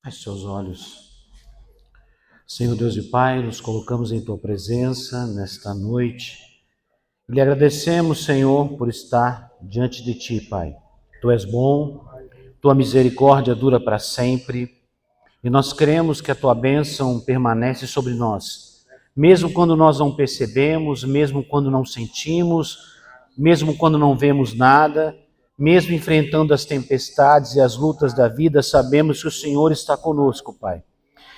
Feche seus olhos. Senhor Deus e Pai, nos colocamos em Tua presença nesta noite. E lhe agradecemos, Senhor, por estar diante de Ti, Pai. Tu és bom, Tua misericórdia dura para sempre. E nós cremos que a Tua bênção permanece sobre nós. Mesmo quando nós não percebemos, mesmo quando não sentimos, mesmo quando não vemos nada, mesmo enfrentando as tempestades e as lutas da vida, sabemos que o Senhor está conosco, Pai.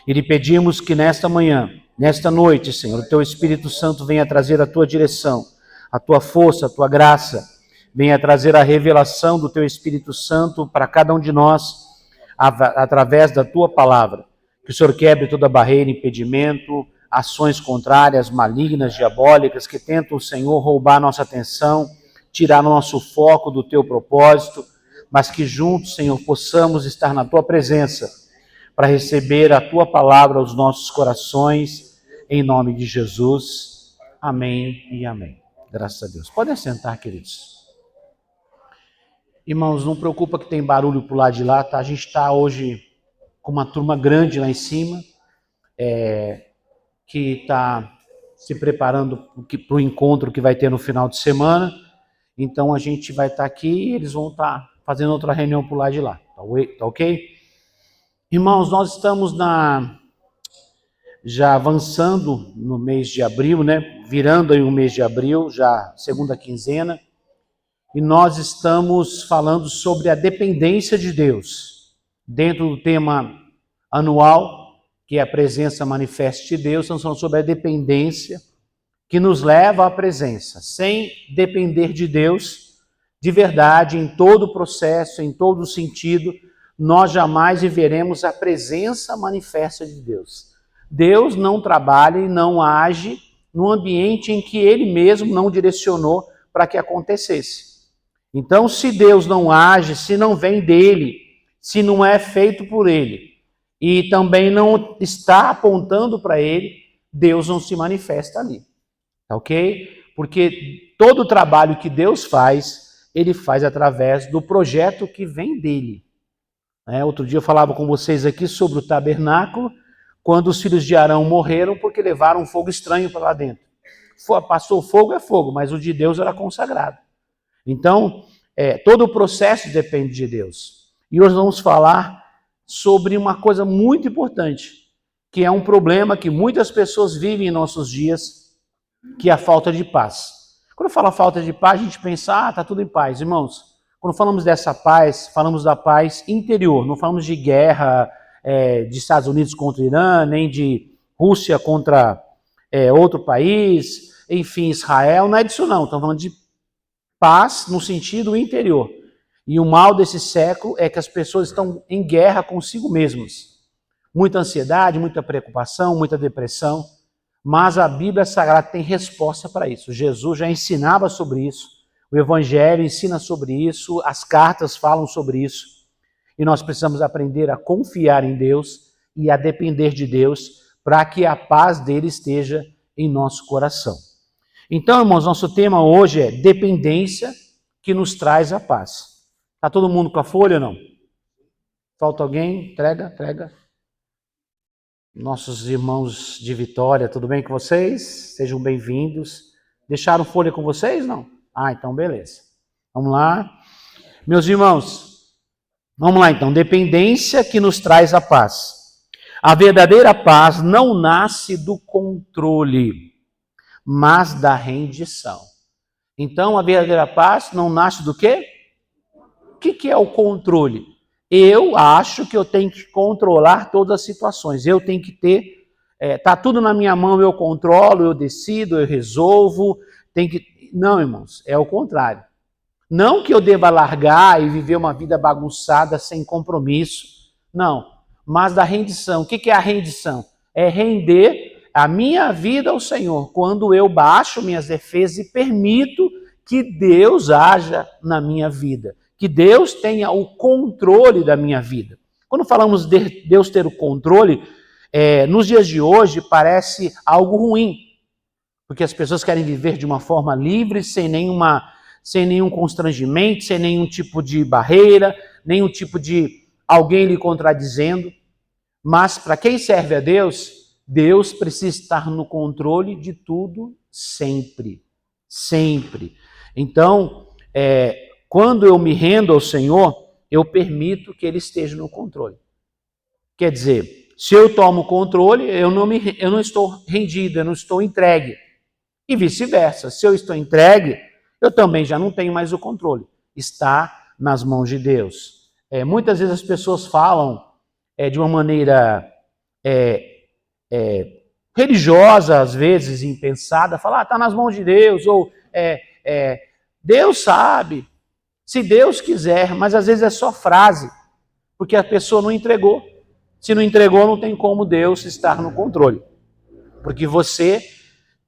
E lhe pedimos que nesta manhã, nesta noite, Senhor, o Teu Espírito Santo venha trazer a Tua direção, a Tua força, a Tua graça, venha trazer a revelação do Teu Espírito Santo para cada um de nós, através da Tua palavra. Que o Senhor quebre toda barreira, impedimento, ações contrárias, malignas, diabólicas, que tentam, Senhor, roubar nossa atenção, tirar nosso foco do Teu propósito, mas que juntos, Senhor, possamos estar na Tua presença para receber a Tua palavra aos nossos corações, em nome de Jesus. Amém e amém. Graças a Deus. Podem sentar, queridos. Irmãos, não preocupa que tem barulho pro lado de lá, tá? A gente está hoje com uma turma grande lá em cima, que está se preparando para o encontro que vai ter no final de semana. Então a gente vai estar aqui e eles vão estar fazendo outra reunião pro lado de lá. Tá ok? Irmãos, nós estamos já avançando no mês de abril, né? Virando aí o mês de abril, já segunda quinzena. E nós estamos falando sobre a dependência de Deus. Dentro do tema anual, que é a presença manifesta de Deus, estamos falando sobre a dependência que nos leva à presença. Sem depender de Deus, de verdade, em todo o processo, em todo o sentido, nós jamais viveremos a presença manifesta de Deus. Deus não trabalha e não age no ambiente em que Ele mesmo não direcionou para que acontecesse. Então, se Deus não age, se não vem dele, se não é feito por ele, e também não está apontando para ele, Deus não se manifesta ali. Ok? Porque todo o trabalho que Deus faz, ele faz através do projeto que vem dele. Outro dia eu falava com vocês aqui sobre o tabernáculo, quando os filhos de Arão morreram porque levaram um fogo estranho para lá dentro. Passou fogo é fogo, mas o de Deus era consagrado. Então, todo o processo depende de Deus. E hoje vamos falar sobre uma coisa muito importante, que é um problema que muitas pessoas vivem em nossos dias, que é a falta de paz. Quando eu falo falta de paz, a gente pensa, tá tudo em paz. Irmãos, quando falamos dessa paz, falamos da paz interior, não falamos de guerra de Estados Unidos contra o Irã, nem de Rússia contra outro país, enfim, Israel, não é disso não, estamos falando de paz no sentido interior. E o mal desse século é que as pessoas estão em guerra consigo mesmas. Muita ansiedade, muita preocupação, muita depressão. Mas a Bíblia Sagrada tem resposta para isso. Jesus já ensinava sobre isso. O Evangelho ensina sobre isso. As cartas falam sobre isso. E nós precisamos aprender a confiar em Deus e a depender de Deus para que a paz dele esteja em nosso coração. Então, irmãos, nosso tema hoje é dependência que nos traz a paz. Está todo mundo com a folha ou não? Falta alguém? Entrega. Nossos irmãos de Vitória, tudo bem com vocês? Sejam bem-vindos. Deixaram folha com vocês, não? Então beleza. Vamos lá. Meus irmãos, vamos lá então. Dependência que nos traz a paz. A verdadeira paz não nasce do controle, mas da rendição. Então, a verdadeira paz não nasce do quê? O que é o controle? Eu acho que eu tenho que controlar todas as situações. Eu tenho que ter, tá tudo na minha mão, eu controlo, eu decido, eu resolvo. Não, irmãos, é o contrário. Não que eu deva largar e viver uma vida bagunçada, sem compromisso. Não, mas da rendição. O que é a rendição? É render a minha vida ao Senhor, quando eu baixo minhas defesas e permito que Deus haja na minha vida, que Deus tenha o controle da minha vida. Quando falamos de Deus ter o controle, nos dias de hoje parece algo ruim, porque as pessoas querem viver de uma forma livre, sem nenhum constrangimento, sem nenhum tipo de barreira, nenhum tipo de alguém lhe contradizendo. Mas para quem serve a Deus, Deus precisa estar no controle de tudo sempre. Sempre. Então, quando eu me rendo ao Senhor, eu permito que Ele esteja no controle. Quer dizer, se eu tomo o controle, eu não estou rendido, eu não estou entregue. E vice-versa, se eu estou entregue, eu também já não tenho mais o controle. Está nas mãos de Deus. Muitas vezes as pessoas falam de uma maneira religiosa, às vezes, impensada, falar, está nas mãos de Deus, ou Deus sabe, se Deus quiser, mas às vezes é só frase, porque a pessoa não entregou. Se não entregou, não tem como Deus estar no controle. Porque você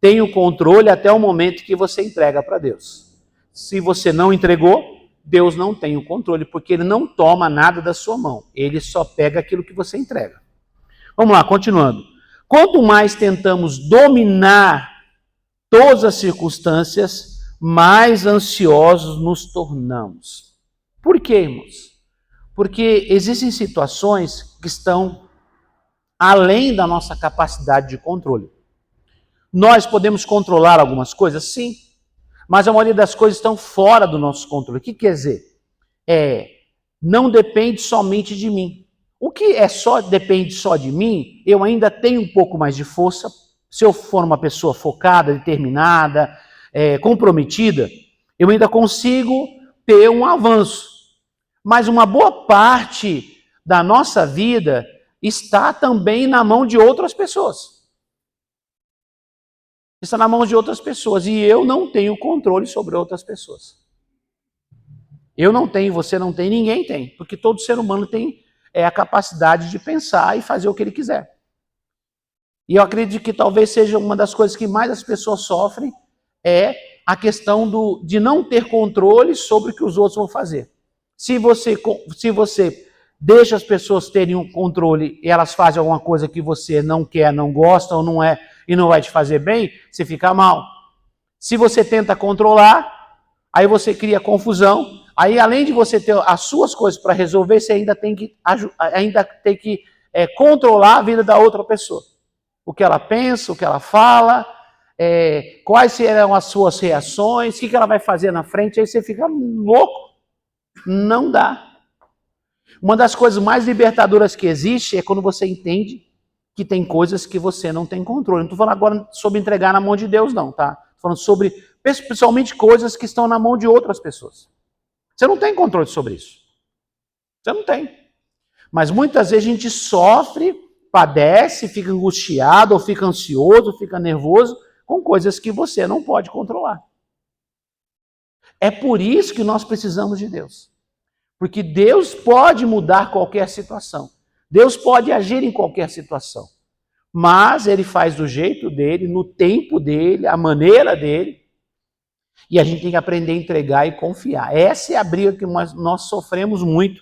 tem o controle até o momento que você entrega para Deus. Se você não entregou, Deus não tem o controle, porque Ele não toma nada da sua mão. Ele só pega aquilo que você entrega. Vamos lá, continuando. Quanto mais tentamos dominar todas as circunstâncias, mais ansiosos nos tornamos. Por quê, irmãos? Porque existem situações que estão além da nossa capacidade de controle. Nós podemos controlar algumas coisas? Sim. Mas a maioria das coisas estão fora do nosso controle. O que quer dizer? Não depende somente de mim. O que depende só de mim, eu ainda tenho um pouco mais de força. Se eu for uma pessoa focada, determinada, comprometida, eu ainda consigo ter um avanço. Mas uma boa parte da nossa vida está também na mão de outras pessoas. Está na mão de outras pessoas. E eu não tenho controle sobre outras pessoas. Eu não tenho, você não tem, ninguém tem. Porque todo ser humano tem a capacidade de pensar e fazer o que ele quiser. E eu acredito que talvez seja uma das coisas que mais as pessoas sofrem, a questão de não ter controle sobre o que os outros vão fazer. Se você deixa as pessoas terem um controle e elas fazem alguma coisa que você não quer, não gosta ou não e não vai te fazer bem, você fica mal. Se você tenta controlar, aí você cria confusão. Aí, além de você ter as suas coisas para resolver, você ainda tem que controlar a vida da outra pessoa. O que ela pensa, o que ela fala, quais serão as suas reações, o que ela vai fazer na frente, aí você fica louco. Não dá. Uma das coisas mais libertadoras que existe é quando você entende que tem coisas que você não tem controle. Não estou falando agora sobre entregar na mão de Deus, não, tá? Estou falando sobre, principalmente, coisas que estão na mão de outras pessoas. Você não tem controle sobre isso. Você não tem. Mas muitas vezes a gente sofre, padece, fica angustiado, ou fica ansioso, fica nervoso com coisas que você não pode controlar. É por isso que nós precisamos de Deus. Porque Deus pode mudar qualquer situação. Deus pode agir em qualquer situação. Mas Ele faz do jeito dele, no tempo dele, a maneira dele. E a gente tem que aprender a entregar e confiar. Essa é a briga que nós sofremos muito.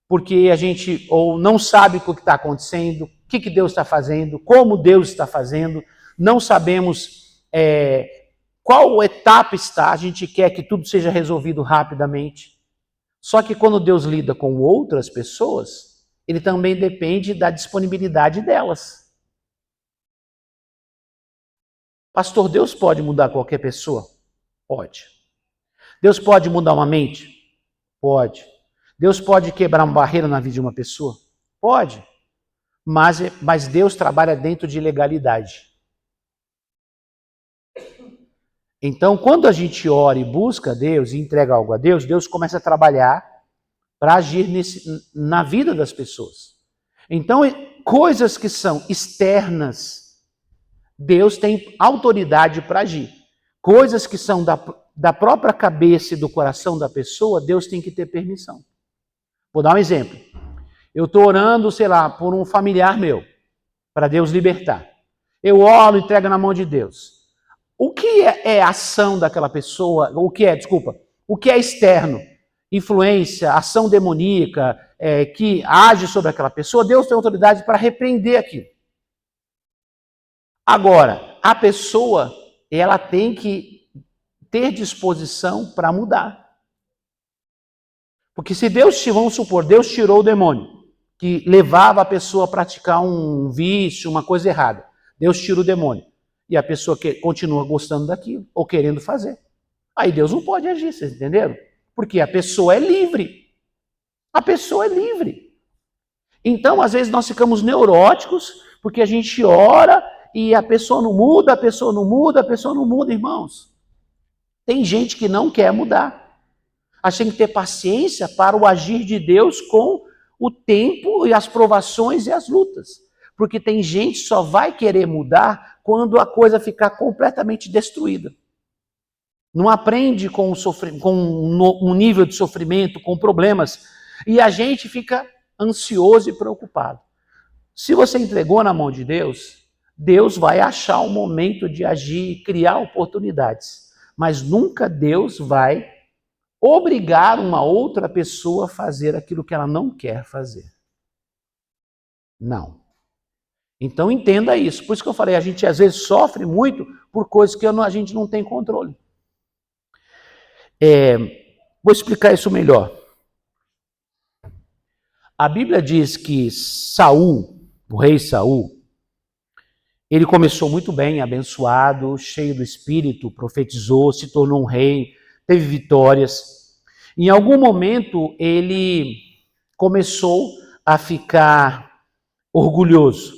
Porque a gente ou não sabe o que está acontecendo, o que Deus está fazendo, como Deus está fazendo. Não sabemos qual etapa está, a gente quer que tudo seja resolvido rapidamente. Só que quando Deus lida com outras pessoas, Ele também depende da disponibilidade delas. Pastor, Deus pode mudar qualquer pessoa? Pode. Deus pode mudar uma mente? Pode. Deus pode quebrar uma barreira na vida de uma pessoa? Pode. Mas Deus trabalha dentro de legalidade. Então, quando a gente ora e busca Deus e entrega algo a Deus, Deus começa a trabalhar para agir na vida das pessoas. Então, coisas que são externas, Deus tem autoridade para agir. Coisas que são da própria cabeça e do coração da pessoa, Deus tem que ter permissão. Vou dar um exemplo. Eu estou orando, sei lá, por um familiar meu, para Deus libertar. Eu oro e entrego na mão de Deus. O que é a ação daquela pessoa? O que é externo? Influência, ação demoníaca, que age sobre aquela pessoa, Deus tem autoridade para repreender aquilo. Agora, a pessoa, ela tem que ter disposição para mudar. Porque se Deus, vamos supor, Deus tirou o demônio. que levava a pessoa a praticar um vício, uma coisa errada. Deus tira o demônio. E a pessoa continua gostando daquilo, ou querendo fazer. Aí Deus não pode agir, vocês entenderam? Porque a pessoa é livre. A pessoa é livre. Então, às vezes, nós ficamos neuróticos, porque a gente ora e a pessoa não muda, a pessoa não muda, a pessoa não muda, irmãos. Tem gente que não quer mudar. A gente tem que ter paciência para o agir de Deus com o tempo e as provações e as lutas. Porque tem gente que só vai querer mudar quando a coisa ficar completamente destruída. Não aprende com um nível de sofrimento, com problemas, e a gente fica ansioso e preocupado. Se você entregou na mão de Deus, Deus vai achar um momento de agir e criar oportunidades. Mas nunca Deus vai obrigar uma outra pessoa a fazer aquilo que ela não quer fazer. Não. Então entenda isso. Por isso que eu falei, a gente às vezes sofre muito por coisas que a gente não tem controle. Vou explicar isso melhor. A Bíblia diz que Saul, o rei Saul, ele começou muito bem, abençoado, cheio do Espírito, profetizou, se tornou um rei, teve vitórias. Em algum momento ele começou a ficar orgulhoso.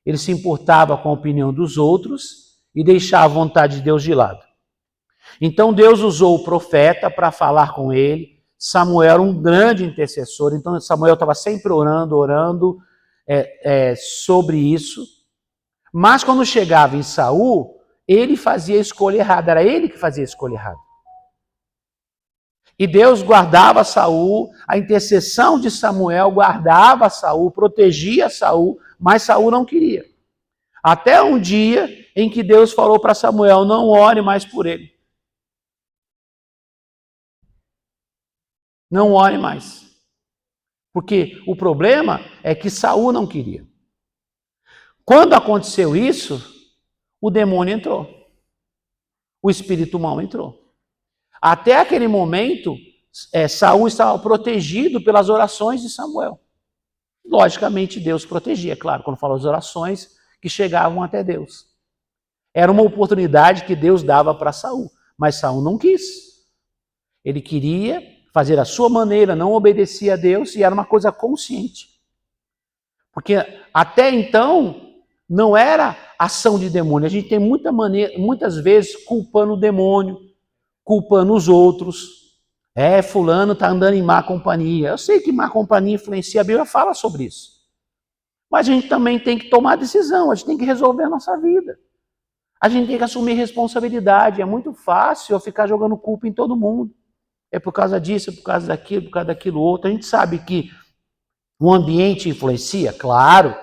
Ele se importava com a opinião dos outros e deixava a vontade de Deus de lado. Então Deus usou o profeta para falar com ele. Samuel era um grande intercessor, então Samuel estava sempre orando sobre isso. Mas quando chegava em Saul, ele fazia a escolha errada, era ele que fazia a escolha errada. E Deus guardava Saul, a intercessão de Samuel guardava Saul, protegia Saul, mas Saul não queria. Até um dia em que Deus falou para Samuel, não ore mais por ele. Não ore mais. Porque o problema é que Saul não queria. Quando aconteceu isso, o demônio entrou. O espírito mau entrou. Até aquele momento, Saul estava protegido pelas orações de Samuel. Logicamente, Deus protegia, claro, quando fala as orações que chegavam até Deus. Era uma oportunidade que Deus dava para Saul, mas Saul não quis. Ele queria fazer a sua maneira, não obedecia a Deus, e era uma coisa consciente. Porque até então não era ação de demônio. A gente tem muitas vezes culpando o demônio, culpando os outros. Fulano está andando em má companhia. Eu sei que má companhia influencia, a Bíblia fala sobre isso. Mas a gente também tem que tomar decisão, a gente tem que resolver a nossa vida. A gente tem que assumir responsabilidade. É muito fácil eu ficar jogando culpa em todo mundo. É por causa disso, é por causa daquilo outro. A gente sabe que o ambiente influencia, claro,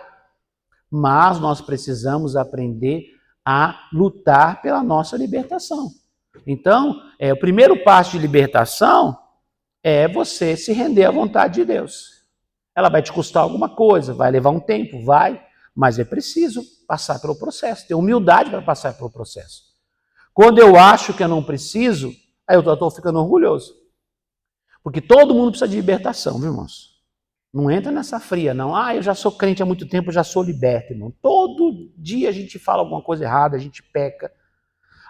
mas nós precisamos aprender a lutar pela nossa libertação. Então, o primeiro passo de libertação é você se render à vontade de Deus. Ela vai te custar alguma coisa, vai levar um tempo, mas é preciso passar pelo processo, ter humildade para passar pelo processo. Quando eu acho que eu não preciso, aí eu estou ficando orgulhoso. Porque todo mundo precisa de libertação, viu, irmãos? Não entra nessa fria, não. Eu já sou crente há muito tempo, eu já sou liberto, irmão. Todo dia a gente fala alguma coisa errada, a gente peca.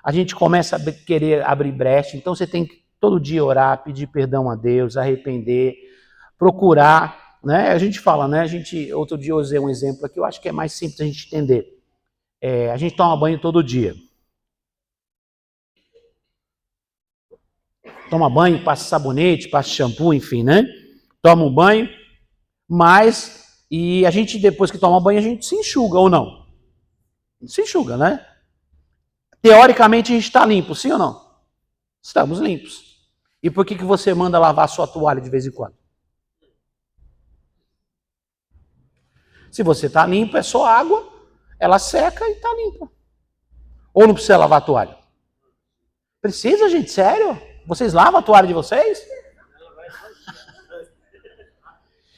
A gente começa a querer abrir brecha. Então você tem que todo dia orar, pedir perdão a Deus, arrepender, procurar, né? A gente fala, né? Outro dia eu usei um exemplo aqui, eu acho que é mais simples a gente entender. A gente toma banho todo dia. Toma banho, passa sabonete, passa shampoo, enfim, né? Toma um banho, e a gente, depois que toma banho, a gente se enxuga ou não? Se enxuga, né? Teoricamente a gente está limpo, sim ou não? Estamos limpos. E por que você manda lavar a sua toalha de vez em quando? Se você está limpo, é só água, ela seca e está limpa. Ou não precisa lavar a toalha? Precisa, gente, sério? Vocês lavam a toalha de vocês?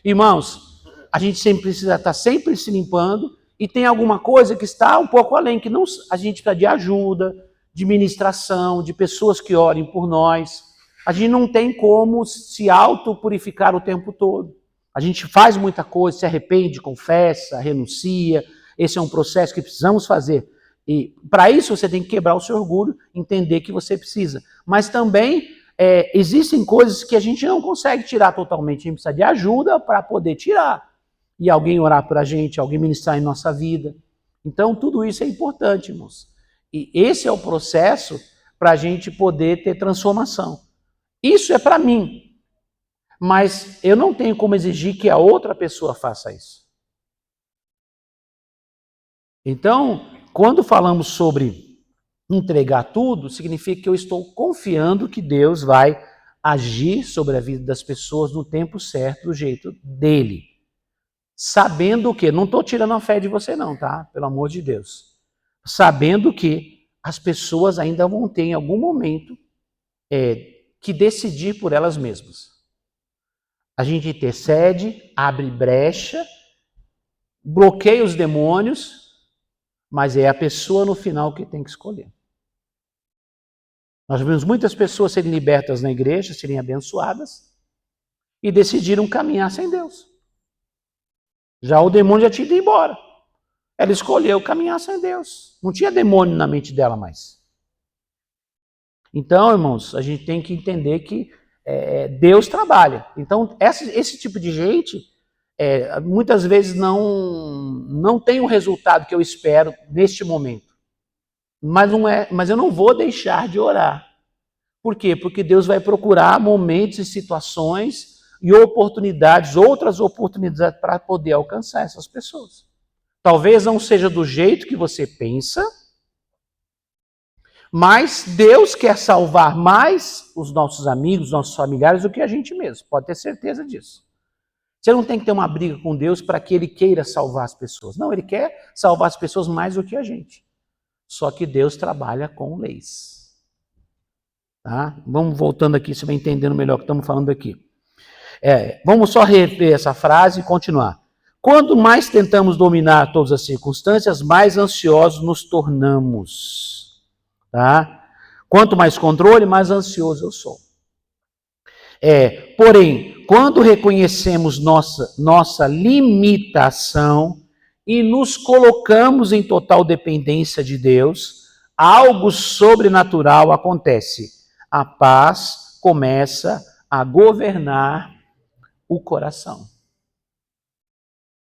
Irmãos, a gente sempre precisa estar sempre se limpando e tem alguma coisa que está um pouco além, que não, a gente precisa de ajuda, de ministração, de pessoas que orem por nós. A gente não tem como se autopurificar o tempo todo. A gente faz muita coisa, se arrepende, confessa, renuncia. Esse é um processo que precisamos fazer. E para isso você tem que quebrar o seu orgulho, entender que você precisa. Mas também existem coisas que a gente não consegue tirar totalmente. A gente precisa de ajuda para poder tirar. E alguém orar por a gente, alguém ministrar em nossa vida. Então tudo isso é importante, irmãos. E esse é o processo para a gente poder ter transformação. Isso é para mim. Mas eu não tenho como exigir que a outra pessoa faça isso. Então, quando falamos sobre entregar tudo, significa que eu estou confiando que Deus vai agir sobre a vida das pessoas no tempo certo, do jeito dele. Sabendo que, não estou tirando a fé de você não, tá? Pelo amor de Deus. Sabendo que as pessoas ainda vão ter em algum momento que decidir por elas mesmas. A gente intercede, abre brecha, bloqueia os demônios, mas é a pessoa no final que tem que escolher. Nós vimos muitas pessoas serem libertas na igreja, serem abençoadas, e decidiram caminhar sem Deus. Já o demônio já tinha ido embora. Ela escolheu caminhar sem Deus. Não tinha demônio na mente dela mais. Então, irmãos, a gente tem que entender que Deus trabalha. Então, esse tipo de gente, muitas vezes não tem o resultado que eu espero neste momento. Mas eu não vou deixar de orar. Por quê? Porque Deus vai procurar momentos e situações e oportunidades, outras oportunidades para poder alcançar essas pessoas. Talvez não seja do jeito que você pensa, mas Deus quer salvar mais os nossos amigos, os nossos familiares do que a gente mesmo. Pode ter certeza disso. Você não tem que ter uma briga com Deus para que Ele queira salvar as pessoas. Não, Ele quer salvar as pessoas mais do que a gente. Só que Deus trabalha com leis. Tá? Vamos voltando aqui, você vai entendendo melhor o que estamos falando aqui. Vamos só rever essa frase e continuar. Quanto mais tentamos dominar todas as circunstâncias, mais ansiosos nos tornamos. Tá? Quanto mais controle, mais ansioso eu sou. Porém, quando reconhecemos nossa limitação e nos colocamos em total dependência de Deus, algo sobrenatural acontece. A paz começa a governar o coração.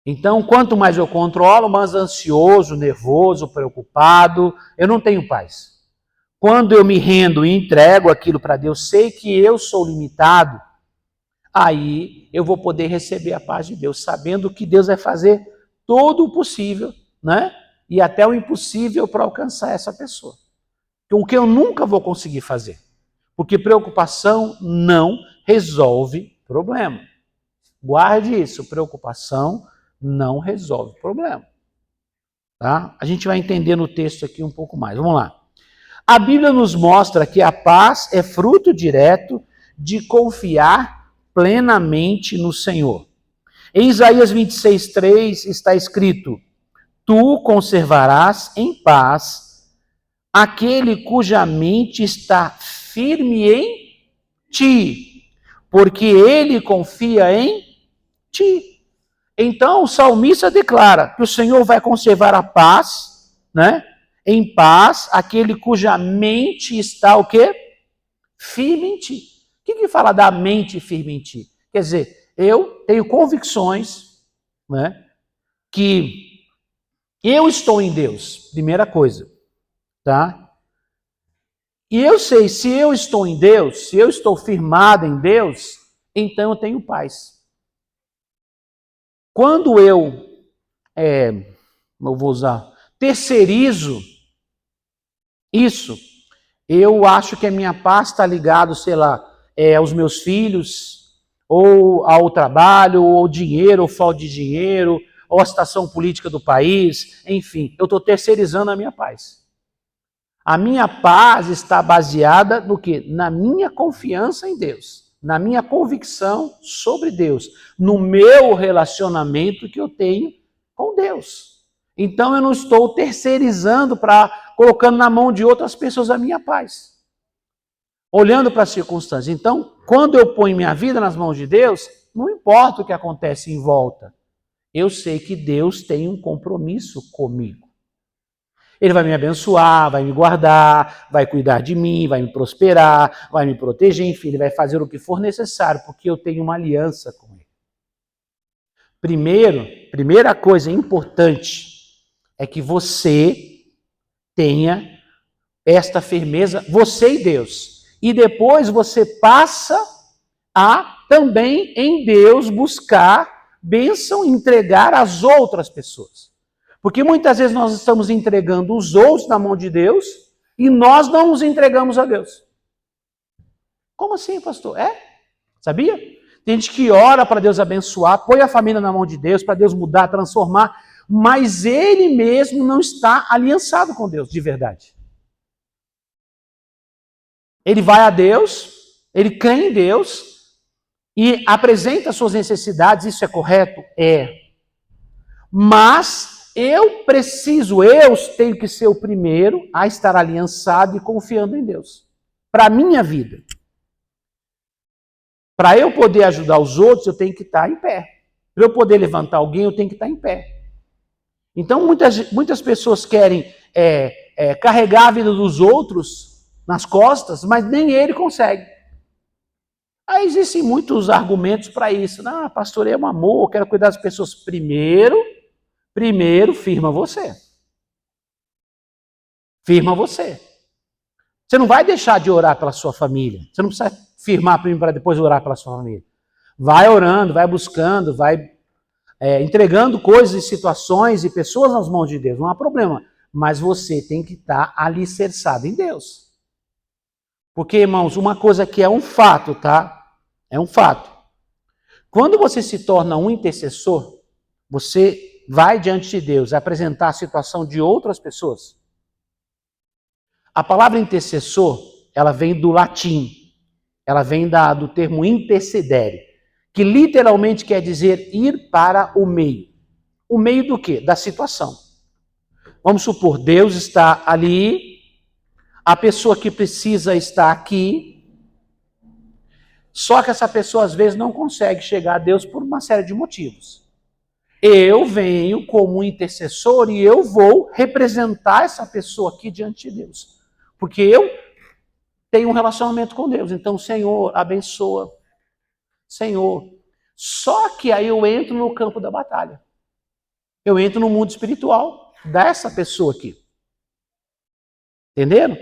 Então, quanto mais eu controlo, mais ansioso, nervoso, preocupado, eu não tenho paz. Quando eu me rendo e entrego aquilo para Deus, sei que eu sou limitado, aí eu vou poder receber a paz de Deus, sabendo que Deus vai fazer todo o possível, né? E até o impossível para alcançar essa pessoa. O que eu nunca vou conseguir fazer. Porque preocupação não resolve problema. Guarde isso, preocupação não resolve problema. Tá? A gente vai entender no texto aqui um pouco mais. Vamos lá. A Bíblia nos mostra que a paz é fruto direto de confiar plenamente no Senhor. Em Isaías 26:3 está escrito: Tu conservarás em paz aquele cuja mente está firme em ti, porque ele confia em ti. Então o salmista declara que o Senhor vai conservar a paz, né? Em paz, aquele cuja mente está o quê? Firme em ti. O que fala da mente firme em ti? Quer dizer, eu tenho convicções, né, que eu estou em Deus, primeira coisa, tá? E eu sei, se eu estou em Deus, se eu estou firmado em Deus, então eu tenho paz. Quando eu vou usar, terceirizo isso, eu acho que a minha paz está ligada, sei lá, aos meus filhos, ou ao trabalho, ou ao dinheiro, ou falta de dinheiro, ou a situação política do país, enfim, eu estou terceirizando a minha paz. A minha paz está baseada no quê? Na minha confiança em Deus, na minha convicção sobre Deus, no meu relacionamento que eu tenho com Deus. Então eu não estou terceirizando colocando na mão de outras pessoas a minha paz. Olhando para as circunstâncias. Então, quando eu ponho minha vida nas mãos de Deus, Não importa o que acontece em volta. Eu sei que Deus tem um compromisso comigo. Ele vai me abençoar, vai me guardar, vai cuidar de mim, vai me prosperar, vai me proteger, enfim, ele vai fazer o que for necessário, porque eu tenho uma aliança com ele. Primeira coisa importante é que você tenha esta firmeza, você e Deus. E depois você passa a também em Deus buscar bênção, entregar às outras pessoas. Porque muitas vezes nós estamos entregando os outros na mão de Deus e nós não nos entregamos a Deus. Como assim, pastor? Sabia? Tem gente que ora para Deus abençoar, põe a família na mão de Deus, para Deus mudar, transformar, mas ele mesmo não está aliançado com Deus de verdade. Ele vai a Deus, ele crê em Deus e apresenta suas necessidades, isso é correto? É. Mas eu tenho que ser o primeiro a estar aliançado e confiando em Deus. Para a minha vida. Para eu poder ajudar os outros, eu tenho que estar em pé. Para eu poder levantar alguém, eu tenho que estar em pé. Então, muitas pessoas querem carregar a vida dos outros nas costas, mas nem ele consegue. Aí existem muitos argumentos para isso. Não, pastor, é um amor, eu quero cuidar das pessoas. Primeiro firma você. Firma você. Você não vai deixar de orar pela sua família. Você não precisa firmar primeiro para depois orar pela sua família. Vai orando, vai buscando, vai entregando coisas e situações e pessoas nas mãos de Deus. Não há problema. Mas você tem que estar alicerçado em Deus. Porque, irmãos, uma coisa que é um fato, tá? É um fato. Quando você se torna um intercessor, você vai diante de Deus apresentar a situação de outras pessoas. A palavra intercessor, ela vem do latim. Ela vem do termo intercedere, que literalmente quer dizer ir para o meio. O meio do quê? Da situação. Vamos supor, Deus está ali, a pessoa que precisa está aqui, só que essa pessoa às vezes não consegue chegar a Deus por uma série de motivos. Eu venho como intercessor e eu vou representar essa pessoa aqui diante de Deus. Porque eu tenho um relacionamento com Deus. Então, Senhor, abençoa. Senhor. Só que aí eu entro no campo da batalha. Eu entro no mundo espiritual dessa pessoa aqui. Entenderam?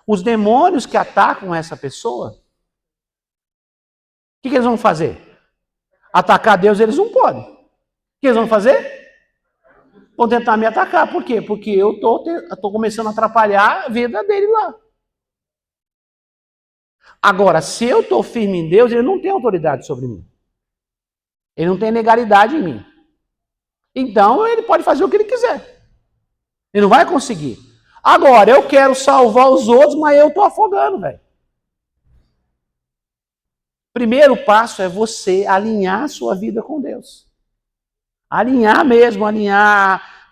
Os demônios que atacam essa pessoa, o que eles vão fazer? Atacar Deus eles não podem. O que eles vão fazer? Vão tentar me atacar. Por quê? Porque eu estou começando a atrapalhar a vida dele lá. Agora, se eu estou firme em Deus, ele não tem autoridade sobre mim. Ele não tem legalidade em mim. Então, ele pode fazer o que ele quiser. Ele não vai conseguir. Agora, eu quero salvar os outros, mas eu estou afogando, velho. Primeiro passo é você alinhar a sua vida com Deus. Alinhar mesmo,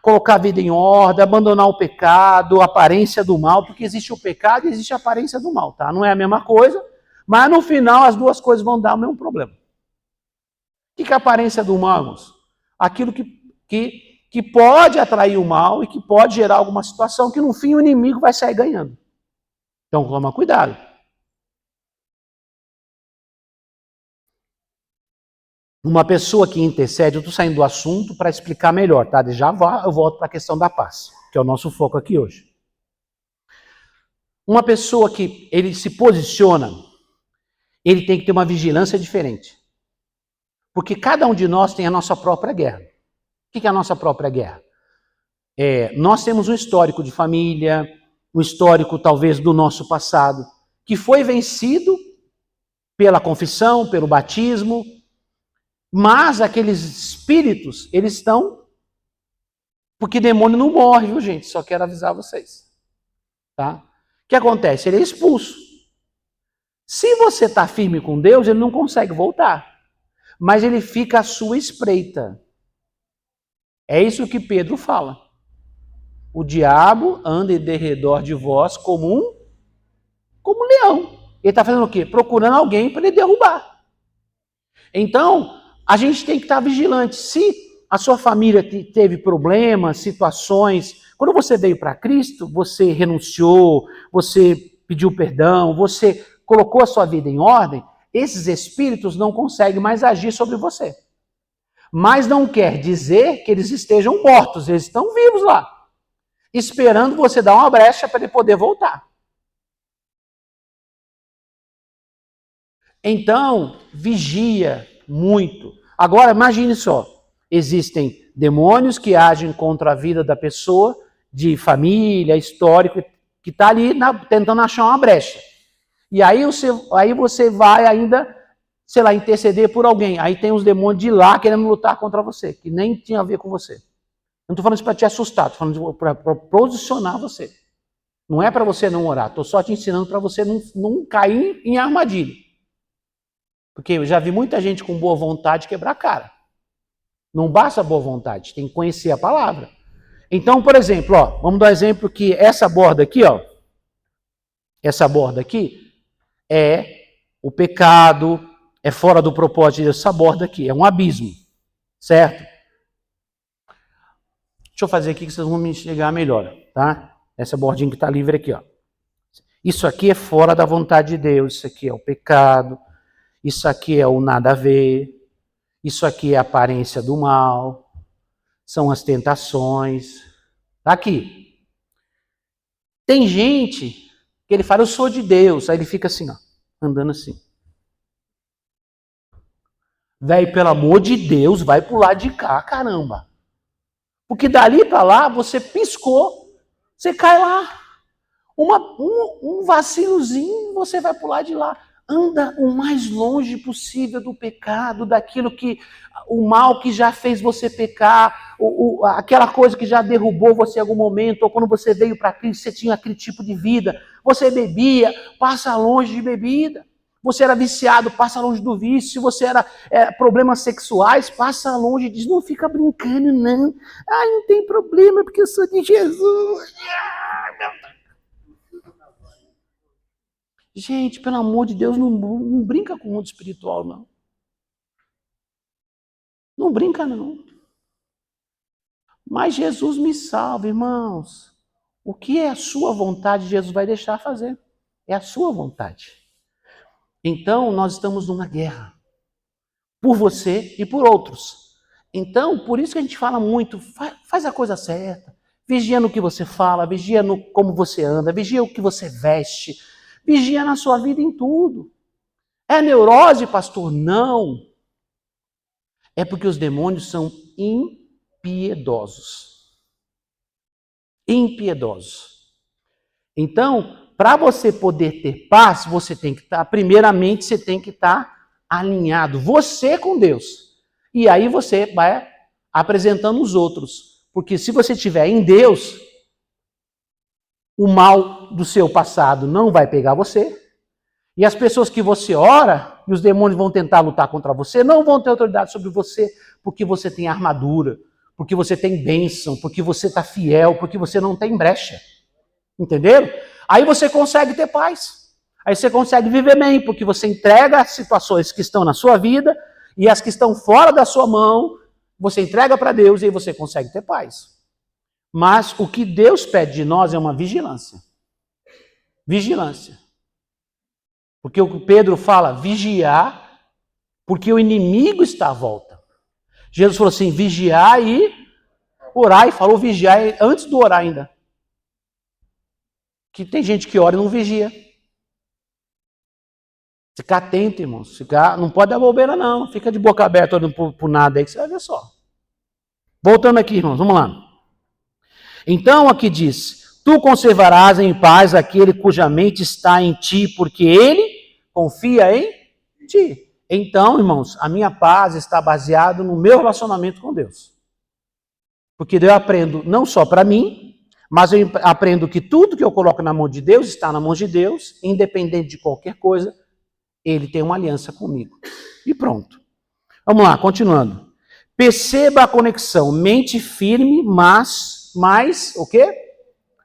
colocar a vida em ordem, abandonar o pecado, a aparência do mal, porque existe o pecado e existe a aparência do mal, tá? Não é a mesma coisa, mas no final as duas coisas vão dar o mesmo problema. O que é a aparência do mal, irmãos? Aquilo que pode atrair o mal e que pode gerar alguma situação que no fim o inimigo vai sair ganhando. Então toma cuidado. Uma pessoa que intercede, eu estou saindo do assunto para explicar melhor, tá? Já eu volto para a questão da paz, que é o nosso foco aqui hoje. Uma pessoa que ele se posiciona, ele tem que ter uma vigilância diferente. Porque cada um de nós tem a nossa própria guerra. O que é a nossa própria guerra? Nós temos um histórico de família, um histórico talvez do nosso passado, que foi vencido pela confissão, pelo batismo, mas aqueles espíritos, eles estão... Porque demônio não morre, viu, gente? Só quero avisar vocês. Tá? O que acontece? Ele é expulso. Se você está firme com Deus, ele não consegue voltar. Mas ele fica à sua espreita. É isso que Pedro fala. O diabo anda em derredor de vós como um leão. Ele está fazendo o quê? Procurando alguém para ele derrubar. Então, a gente tem que estar vigilante. Se a sua família teve problemas, situações, quando você veio para Cristo, você renunciou, você pediu perdão, você colocou a sua vida em ordem, esses espíritos não conseguem mais agir sobre você. Mas não quer dizer que eles estejam mortos, eles estão vivos lá, esperando você dar uma brecha para ele poder voltar. Então, vigia muito. Agora, imagine só, existem demônios que agem contra a vida da pessoa, de família, histórico, que está ali tentando achar uma brecha. E aí você vai ainda, sei lá, interceder por alguém. Aí tem os demônios de lá querendo lutar contra você, que nem tinha a ver com você. Não estou falando isso para te assustar, estou falando para posicionar você. Não é para você não orar, estou só te ensinando para você não cair em armadilha. Porque eu já vi muita gente com boa vontade quebrar a cara. Não basta boa vontade, tem que conhecer a palavra. Então, por exemplo, ó, vamos dar um exemplo que essa borda aqui, ó, essa borda aqui é o pecado, é fora do propósito de Deus. Essa borda aqui é um abismo, certo? Deixa eu fazer aqui que vocês vão me enxergar melhor, tá? Essa bordinha que está livre aqui, ó. Isso aqui é fora da vontade de Deus, isso aqui é o pecado, isso aqui é o nada a ver, isso aqui é a aparência do mal, são as tentações. Tá aqui. Tem gente que ele fala, eu sou de Deus, aí ele fica assim, ó, andando assim. Velho, pelo amor de Deus, vai pro lado de cá, caramba. Porque dali para lá, você piscou, você cai lá. Um vacilozinho, você vai pro lado de lá. Anda o mais longe possível do pecado, daquilo que, o mal que já fez você pecar, aquela coisa que já derrubou você em algum momento, ou quando você veio para Cristo, você tinha aquele tipo de vida. Você bebia, passa longe de bebida. Você era viciado, passa longe do vício. Se você era problemas sexuais, passa longe disso. Não fica brincando, não. Ah, não tem problema, porque eu sou de Jesus. Gente, pelo amor de Deus, não brinca com o mundo espiritual, não. Não brinca, não. Mas Jesus me salva, irmãos. O que é a sua vontade, Jesus vai deixar fazer. É a sua vontade. Então, nós estamos numa guerra. Por você e por outros. Então, por isso que a gente fala muito, faz a coisa certa. Vigia no que você fala, vigia no como você anda, vigia o que você veste. Vigia na sua vida em tudo. É neurose, pastor? Não. É porque os demônios são impiedosos. Impiedosos. Então, para você poder ter paz, você tem que estar, primeiramente, você tem que estar alinhado, você com Deus. E aí você vai apresentando os outros. Porque se você estiver em Deus, o mal do seu passado não vai pegar você. E as pessoas que você ora, e os demônios vão tentar lutar contra você, não vão ter autoridade sobre você, porque você tem armadura, porque você tem bênção, porque você está fiel, porque você não tem brecha. Entenderam? Aí você consegue ter paz. Aí você consegue viver bem, porque você entrega as situações que estão na sua vida e as que estão fora da sua mão, você entrega para Deus e aí você consegue ter paz. Mas o que Deus pede de nós é uma vigilância. Vigilância. Porque o que Pedro fala, vigiar, porque o inimigo está à volta. Jesus falou assim, vigiar e orar, e falou vigiar antes do orar ainda. Que tem gente que ora e não vigia. Fica atento, irmãos. Não pode dar bobeira, não. Fica de boca aberta olhando por nada aí que você vai ver só. Voltando aqui, irmãos, vamos lá. Então aqui diz, tu conservarás em paz aquele cuja mente está em ti, porque ele confia em ti. Então, irmãos, a minha paz está baseada no meu relacionamento com Deus. Porque eu aprendo não só para mim, mas eu aprendo que tudo que eu coloco na mão de Deus está na mão de Deus, independente de qualquer coisa, ele tem uma aliança comigo. E pronto. Vamos lá, continuando. Perceba a conexão, mente firme, mas o quê?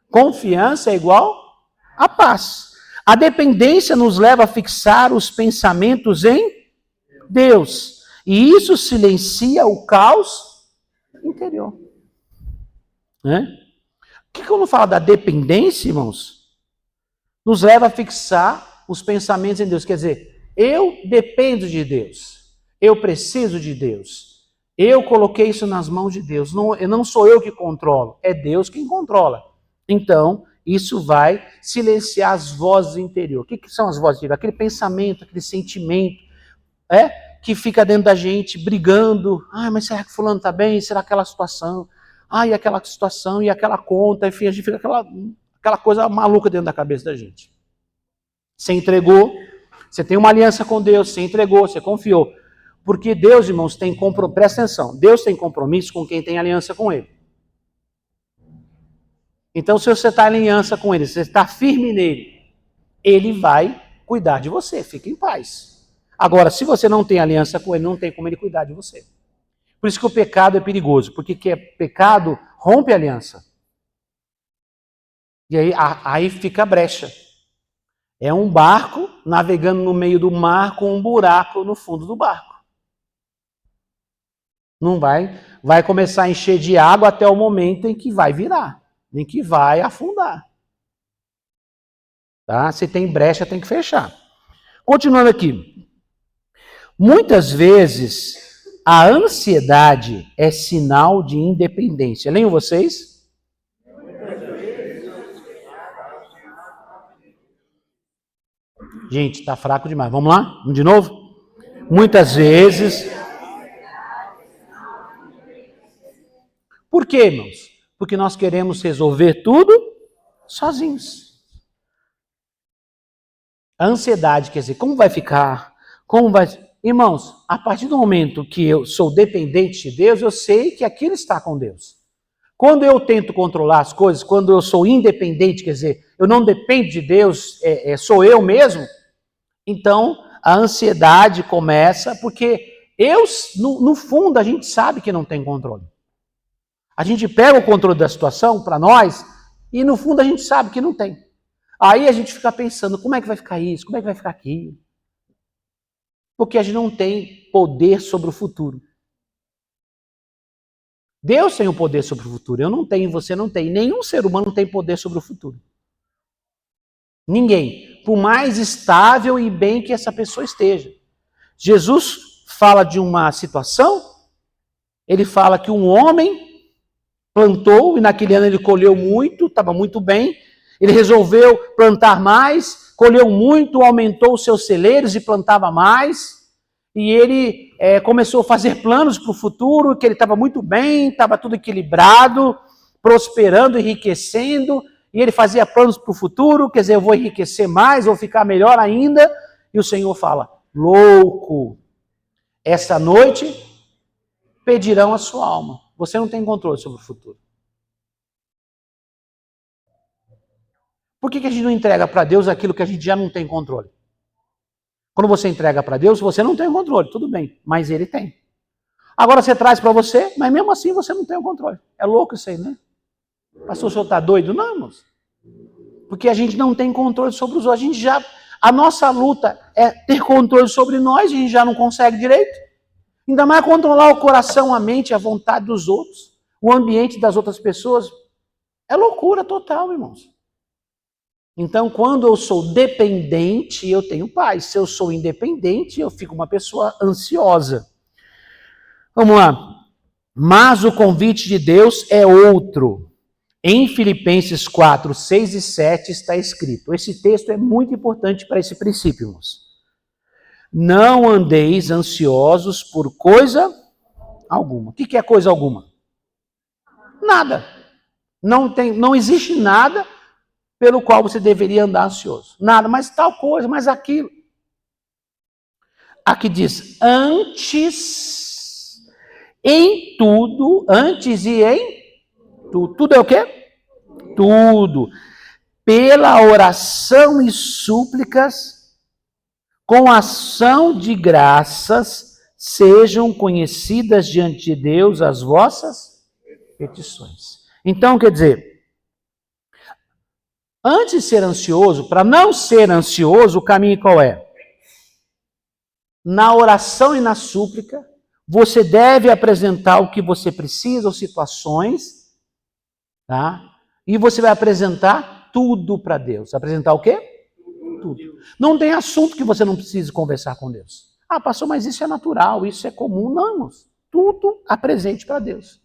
Confiança é igual a paz. A dependência nos leva a fixar os pensamentos em Deus. E isso silencia o caos interior. Né? O que quando fala da dependência, irmãos, nos leva a fixar os pensamentos em Deus. Quer dizer, eu dependo de Deus. Eu preciso de Deus. Eu coloquei isso nas mãos de Deus. Não sou eu que controlo, é Deus quem controla. Então, isso vai silenciar as vozes do interior. O que são as vozes do interior? Aquele pensamento, aquele sentimento, que fica dentro da gente brigando. Mas será que fulano está bem? Será aquela situação? E aquela situação, e aquela conta. Enfim, a gente fica aquela coisa maluca dentro da cabeça da gente. Você entregou, você tem uma aliança com Deus, você entregou, você confiou. Porque Deus, irmãos, tem compromisso. Presta atenção, Deus tem compromisso com quem tem aliança com Ele. Então, se você está em aliança com Ele, se você está firme nele, Ele vai cuidar de você, fique em paz. Agora, se você não tem aliança com Ele, não tem como Ele cuidar de você. Por isso que o pecado é perigoso, porque pecado rompe a aliança. E aí fica a brecha. É um barco navegando no meio do mar com um buraco no fundo do barco. Não vai começar a encher de água até o momento em que vai virar, em que vai afundar. Tá? Se tem brecha, tem que fechar. Continuando aqui. Muitas vezes, a ansiedade é sinal de independência. Leiam vocês? Gente, está fraco demais. Vamos lá? Vamos de novo? Muitas vezes... Por quê, irmãos? Porque nós queremos resolver tudo sozinhos. A ansiedade, quer dizer, como vai ficar? Como vai... Irmãos, a partir do momento que eu sou dependente de Deus, eu sei que aquilo está com Deus. Quando eu tento controlar as coisas, quando eu sou independente, quer dizer, eu não dependo de Deus, sou eu mesmo, então a ansiedade começa, porque no fundo, a gente sabe que não tem controle. A gente pega o controle da situação para nós e no fundo a gente sabe que não tem. Aí a gente fica pensando, como é que vai ficar isso? Como é que vai ficar aquilo? Porque a gente não tem poder sobre o futuro. Deus tem o poder sobre o futuro. Eu não tenho, você não tem. Nenhum ser humano tem poder sobre o futuro. Ninguém. Por mais estável e bem que essa pessoa esteja. Jesus fala de uma situação, ele fala que um homem plantou e naquele ano ele colheu muito, estava muito bem. Ele resolveu plantar mais, colheu muito, aumentou os seus celeiros e plantava mais. E ele começou a fazer planos para o futuro, que ele estava muito bem, estava tudo equilibrado, prosperando, enriquecendo. E ele fazia planos para o futuro, quer dizer, eu vou enriquecer mais, vou ficar melhor ainda. E o Senhor fala, louco, esta noite pedirão a sua alma. Você não tem controle sobre o futuro. Por que a gente não entrega para Deus aquilo que a gente já não tem controle? Quando você entrega para Deus, você não tem controle, tudo bem, mas Ele tem. Agora você traz para você, mas mesmo assim você não tem o controle. É louco isso aí, né? Pastor, o senhor está doido? Não, irmãos. Porque a gente não tem controle sobre os outros. A nossa luta é ter controle sobre nós, a gente já não consegue direito. Ainda mais controlar o coração, a mente, a vontade dos outros, o ambiente das outras pessoas. É loucura total, irmãos. Então, quando eu sou dependente, eu tenho paz. Se eu sou independente, eu fico uma pessoa ansiosa. Vamos lá. Mas o convite de Deus é outro. Em Filipenses 4, 6 e 7 está escrito. Esse texto é muito importante para esse princípio, irmãos. Não andeis ansiosos por coisa alguma. O que é coisa alguma? Nada. Não existe nada pelo qual você deveria andar ansioso. Nada, mas tal coisa, mas aquilo. Aqui diz, antes, em tudo, antes e em tudo. Tudo é o quê? Tudo. Pela oração e súplicas, com ação de graças, sejam conhecidas diante de Deus as vossas petições. Então, quer dizer, antes de ser ansioso, para não ser ansioso, o caminho qual é? na oração e na súplica, você deve apresentar o que você precisa, ou situações, tá? E você vai apresentar tudo para Deus. Apresentar o quê? Tudo. Não tem assunto que você não precise conversar com Deus. Ah, pastor, mas isso é natural, isso é comum. Não, irmãos. Tudo apresente para Deus.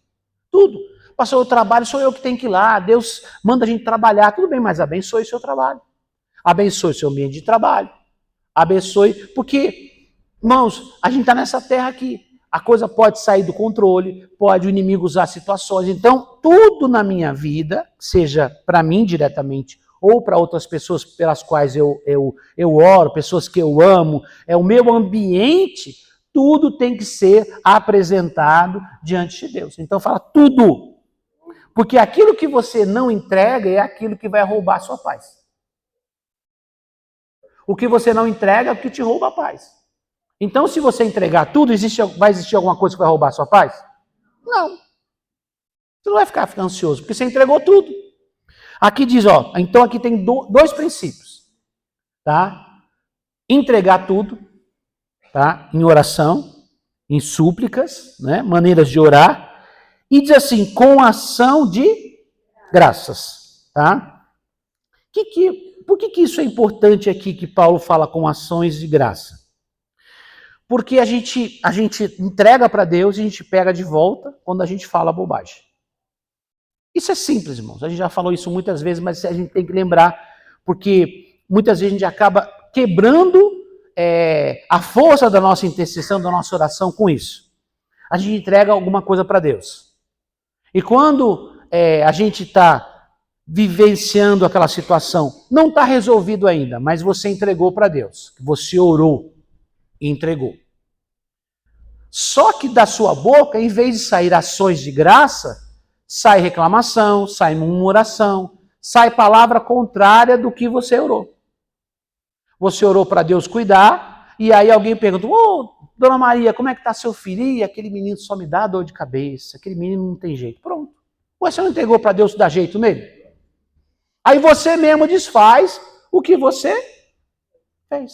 Tudo. Pastor, o trabalho sou eu que tenho que ir lá. Deus manda a gente trabalhar. Tudo bem, mas abençoe o seu trabalho. Abençoe o seu ambiente de trabalho. Abençoe, porque, irmãos, a gente está nessa terra aqui. A coisa pode sair do controle, pode o inimigo usar situações. Então, tudo na minha vida, seja para mim diretamente ou para outras pessoas pelas quais eu oro, pessoas que eu amo, é o meu ambiente, tudo tem que ser apresentado diante de Deus. Então, fala tudo. Porque aquilo que você não entrega é aquilo que vai roubar a sua paz. O que você não entrega é o que te rouba a paz. Então, se você entregar tudo, vai existir alguma coisa que vai roubar a sua paz? Não. Você não vai ficar ansioso, porque você entregou tudo. Aqui diz, ó, então aqui tem dois princípios, tá? Entregar tudo, tá? Em oração, em súplicas, né? Maneiras de orar. E diz assim, com ação de graças, tá? Por que isso é importante aqui que Paulo fala com ações de graça? Porque a gente entrega para Deus e a gente pega de volta quando a gente fala bobagem. Isso é simples, irmãos. A gente já falou isso muitas vezes, mas a gente tem que lembrar, porque muitas vezes a gente acaba quebrando a força da nossa intercessão, da nossa oração com isso. A gente entrega alguma coisa para Deus. E quando a gente está vivenciando aquela situação, não está resolvido ainda, mas você entregou para Deus. Você orou e entregou. Só que da sua boca, em vez de sair ações de graça, sai reclamação, sai murmuração, sai palavra contrária do que você orou. Você orou para Deus cuidar, e aí alguém pergunta, Dona Maria, como é que está seu filho? Ih, aquele menino só me dá dor de cabeça, aquele menino não tem jeito. Pronto. Você não entregou para Deus dar jeito nele? Aí você mesmo desfaz o que você fez.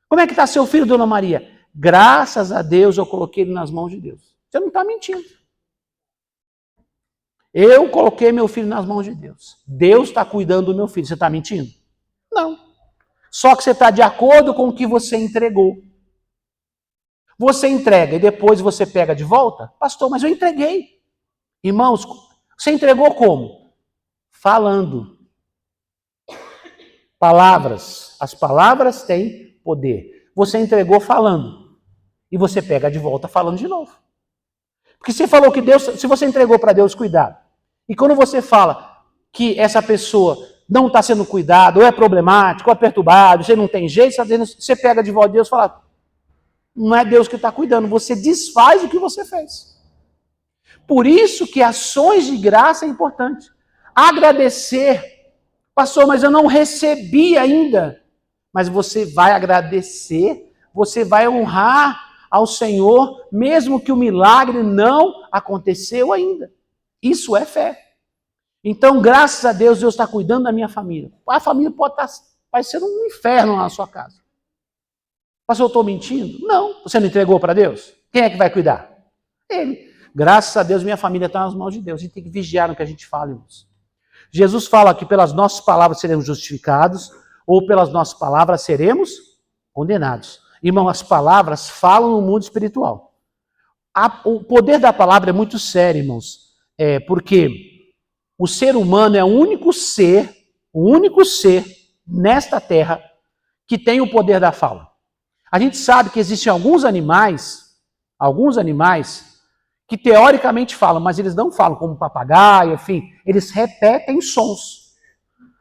Como é que está seu filho, Dona Maria? Graças a Deus eu coloquei ele nas mãos de Deus. Você não está mentindo. Eu coloquei meu filho nas mãos de Deus. Deus está cuidando do meu filho. Você está mentindo? Não. Só que você está de acordo com o que você entregou. Você entrega e depois você pega de volta? Pastor, mas eu entreguei. Irmãos, você entregou como? Falando. Palavras. As palavras têm poder. Você entregou falando. E você pega de volta falando de novo. Porque você falou que Deus, se você entregou para Deus cuidar, e quando você fala que essa pessoa não está sendo cuidada, ou é problemático, ou é perturbado, você não tem jeito, você pega de volta Deus e fala, não é Deus que está cuidando, você desfaz o que você fez. Por isso que ações de graça é importante. Agradecer. Pastor, mas eu não recebi ainda. Mas você vai agradecer, você vai honrar ao Senhor, mesmo que o milagre não aconteceu ainda. Isso é fé. Então, graças a Deus, Deus está cuidando da minha família. A família vai ser um inferno na sua casa. Pastor, eu estou mentindo? Não. Você não entregou para Deus? Quem é que vai cuidar? Ele. Graças a Deus, minha família está nas mãos de Deus. A gente tem que vigiar no que a gente fala, irmãos. Jesus fala que pelas nossas palavras seremos justificados, ou pelas nossas palavras seremos condenados. Irmão, as palavras falam no mundo espiritual. O poder da palavra é muito sério, irmãos. Porque o ser humano é o único ser nesta terra que tem o poder da fala. A gente sabe que existem alguns animais que teoricamente falam, mas eles não falam como papagaio, enfim, eles repetem sons.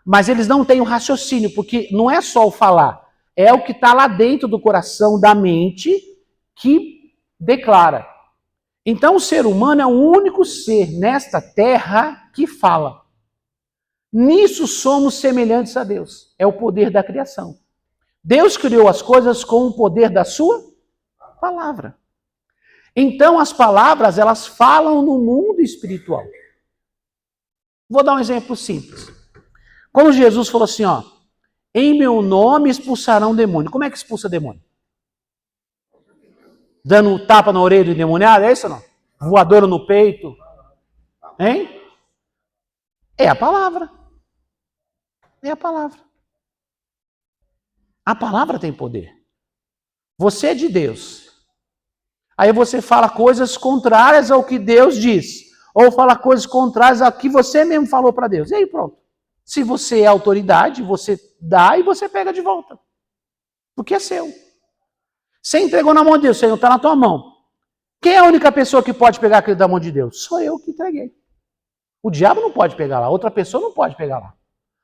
Mas eles não têm o raciocínio, porque não é só o falar. É o que está lá dentro do coração, da mente, que declara. Então o ser humano é o único ser nesta terra que fala. Nisso somos semelhantes a Deus. É o poder da criação. Deus criou as coisas com o poder da sua palavra. Então as palavras, elas falam no mundo espiritual. Vou dar um exemplo simples. Quando Jesus falou assim, em meu nome expulsarão demônio. Como é que expulsa demônio? Dando tapa na orelha do endemoniado, é isso ou não? Voadora no peito. Hein? É a palavra. É a palavra. A palavra tem poder. Você é de Deus. Aí você fala coisas contrárias ao que Deus diz. Ou fala coisas contrárias ao que você mesmo falou para Deus. E aí pronto. Se você é autoridade, você dá e você pega de volta. Porque é seu. Você entregou na mão de Deus, Senhor, está na tua mão. Quem é a única pessoa que pode pegar aquilo da mão de Deus? Sou eu que entreguei. O diabo não pode pegar lá, outra pessoa não pode pegar lá.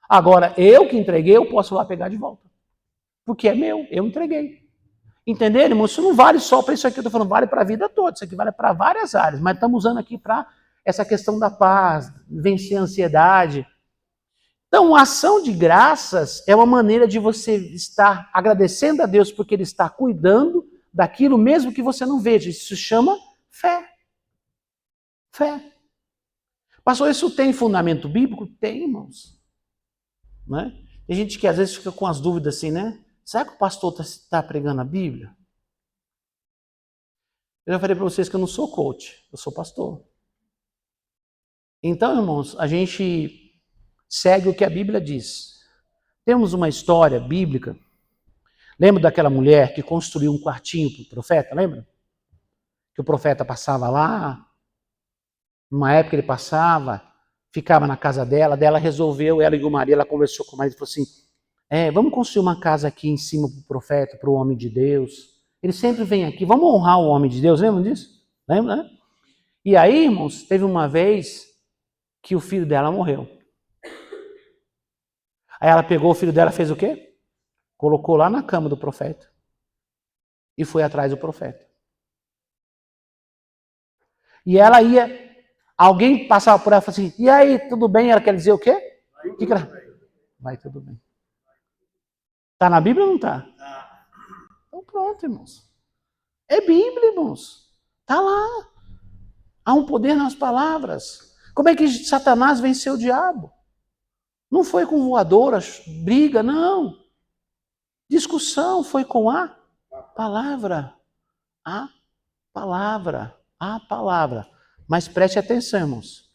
Agora, eu que entreguei, eu posso lá pegar de volta. Porque é meu, eu entreguei. Entenderam, irmão? Isso não vale só para isso aqui, eu estou falando, vale para a vida toda. Isso aqui vale para várias áreas, mas estamos usando aqui para essa questão da paz, vencer a ansiedade. Então, a ação de graças é uma maneira de você estar agradecendo a Deus porque Ele está cuidando daquilo mesmo que você não veja. Isso se chama fé. Fé. Pastor, isso tem fundamento bíblico? Tem, irmãos. Né? Tem gente que às vezes fica com as dúvidas assim, né? Será que o pastor está pregando a Bíblia? Eu já falei para vocês que eu não sou coach, eu sou pastor. Então, irmãos, a gente segue o que a Bíblia diz. Temos uma história bíblica. Lembra daquela mulher que construiu um quartinho para o profeta? Lembra? Que o profeta passava lá. Numa época ele passava, ficava na casa dela. Dela resolveu, ela e o marido, ela conversou com o marido e falou assim, vamos construir uma casa aqui em cima para o profeta, para o homem de Deus. Ele sempre vem aqui, vamos honrar o homem de Deus. Lembra disso? Lembra, né? E aí, irmãos, teve uma vez que o filho dela morreu. Aí ela pegou o filho dela, fez o quê? Colocou lá na cama do profeta. E foi atrás do profeta. E ela ia, alguém passava por ela e falava assim, e aí, tudo bem? Ela quer dizer o quê? Vai tudo bem. Está na Bíblia ou não está? Então pronto, irmãos. É Bíblia, irmãos. Está lá. Há um poder nas palavras. Como é que Satanás venceu o diabo? Não foi com voadoras, briga, não. Discussão foi com a palavra. A palavra. A palavra. Mas preste atenção, irmãos.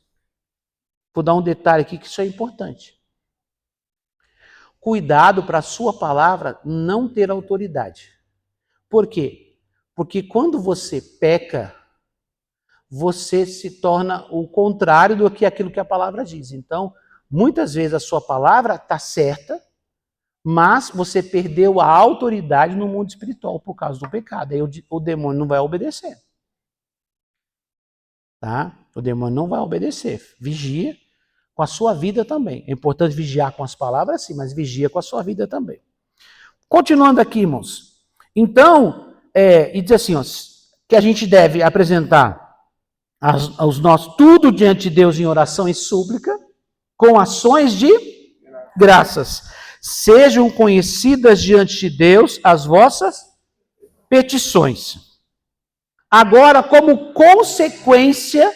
Vou dar um detalhe aqui que isso é importante. Cuidado para a sua palavra não ter autoridade. Por quê? Porque quando você peca, você se torna o contrário do que aquilo que a palavra diz. Então, muitas vezes a sua palavra está certa, mas você perdeu a autoridade no mundo espiritual por causa do pecado. Aí o demônio não vai obedecer. Tá? O demônio não vai obedecer. Vigia com a sua vida também. É importante vigiar com as palavras, sim, mas vigia com a sua vida também. Continuando aqui, irmãos. Então, e diz assim, ó, que a gente deve apresentar aos nossos, tudo diante de Deus em oração e súplica, com ações de graças. Sejam conhecidas diante de Deus as vossas petições. Agora, como consequência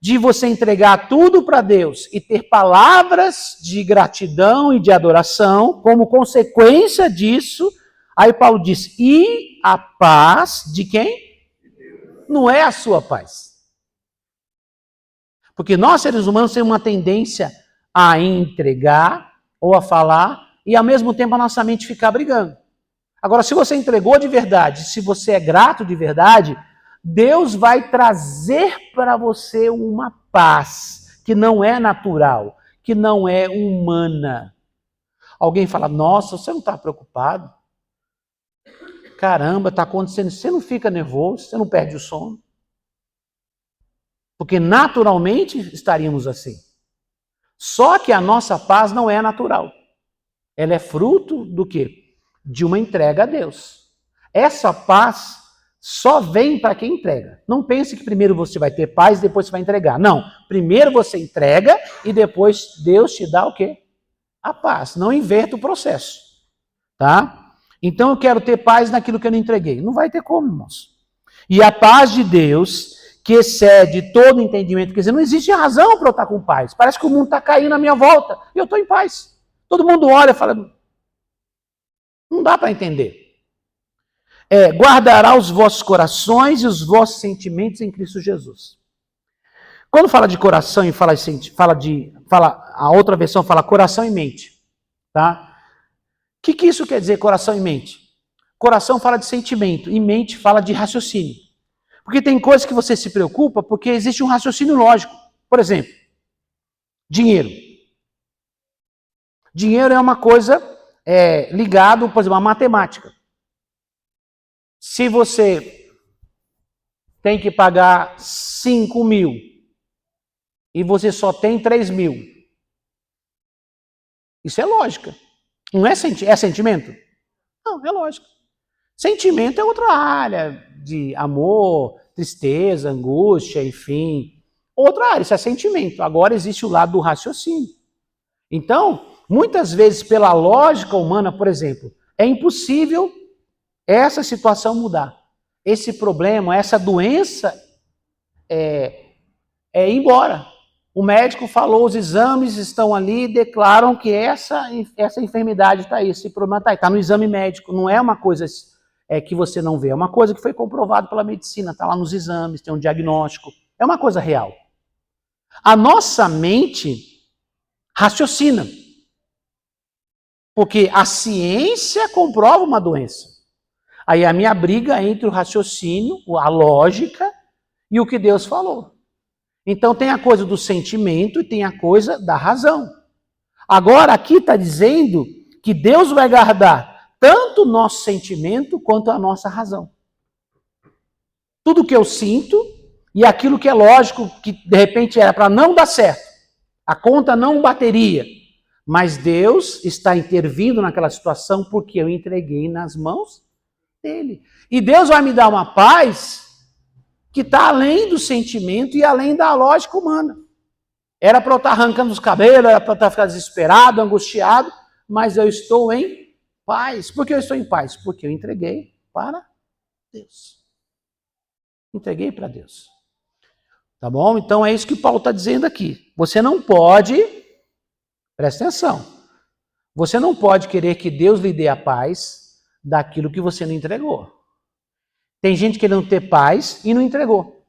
de você entregar tudo para Deus e ter palavras de gratidão e de adoração, como consequência disso, aí Paulo diz, e a paz de quem? Não é a sua paz. Porque nós, seres humanos, temos uma tendência a entregar ou a falar e, ao mesmo tempo, a nossa mente ficar brigando. Agora, se você entregou de verdade, se você é grato de verdade, Deus vai trazer para você uma paz que não é natural, que não é humana. Alguém fala, nossa, você não está preocupado? Caramba, está acontecendo, você não fica nervoso, você não perde o sono? Porque naturalmente estaríamos assim. Só que a nossa paz não é natural. Ela é fruto do quê? De uma entrega a Deus. Essa paz só vem para quem entrega. Não pense que primeiro você vai ter paz e depois você vai entregar. Não. Primeiro você entrega e depois Deus te dá o quê? A paz. Não inverta o processo. Tá? Então eu quero ter paz naquilo que eu não entreguei. Não vai ter como, irmãos. E a paz de Deus, que excede todo entendimento, quer dizer, não existe razão para eu estar com paz. Parece que o mundo está caindo à minha volta e eu estou em paz. Todo mundo olha e fala, não dá para entender. guardará os vossos corações e os vossos sentimentos em Cristo Jesus. Quando fala de coração e a outra versão fala coração e mente, tá? O que isso quer dizer, coração e mente? Coração fala de sentimento e mente fala de raciocínio. Porque tem coisas que você se preocupa porque existe um raciocínio lógico. Por exemplo, dinheiro. Dinheiro é uma coisa ligada, por exemplo, à matemática. Se você tem que pagar 5 mil e você só tem 3 mil, isso é lógica. Não é sentimento? Não, é lógica. Sentimento é outra área de amor, tristeza, angústia, enfim. Outra área, isso é sentimento. Agora existe o lado do raciocínio. Então, muitas vezes, pela lógica humana, por exemplo, é impossível essa situação mudar. Esse problema, essa doença ir embora. O médico falou, os exames estão ali e declaram que essa enfermidade está aí, esse problema está aí. Está no exame médico, não é uma coisa que você não vê, é uma coisa que foi comprovada pela medicina, está lá nos exames, tem um diagnóstico, é uma coisa real. A nossa mente raciocina, porque a ciência comprova uma doença. Aí a minha briga entre o raciocínio, a lógica e o que Deus falou. Então tem a coisa do sentimento e tem a coisa da razão. Agora aqui está dizendo que Deus vai guardar tanto o nosso sentimento quanto a nossa razão. Tudo que eu sinto e aquilo que é lógico, que de repente era para não dar certo, a conta não bateria, mas Deus está intervindo naquela situação porque eu entreguei nas mãos dele. E Deus vai me dar uma paz que está além do sentimento e além da lógica humana. Era para eu estar arrancando os cabelos, era para eu estar ficando desesperado, angustiado, mas eu estou em paz. Por que eu estou em paz? Porque eu entreguei para Deus. Entreguei para Deus. Tá bom? Então é isso que Paulo está dizendo aqui. Você não pode, presta atenção, você não pode querer que Deus lhe dê a paz daquilo que você não entregou. Tem gente querendo ter paz e não entregou.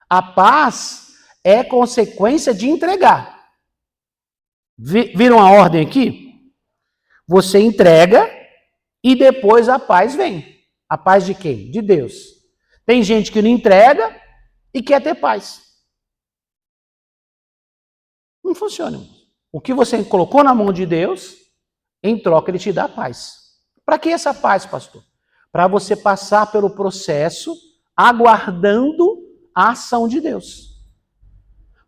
A paz é consequência de entregar. Viram a ordem aqui? Você entrega e depois a paz vem. A paz de quem? De Deus. Tem gente que não entrega e quer ter paz. Não funciona. O que você colocou na mão de Deus, em troca ele te dá paz. Para que essa paz, pastor? Para você passar pelo processo aguardando a ação de Deus.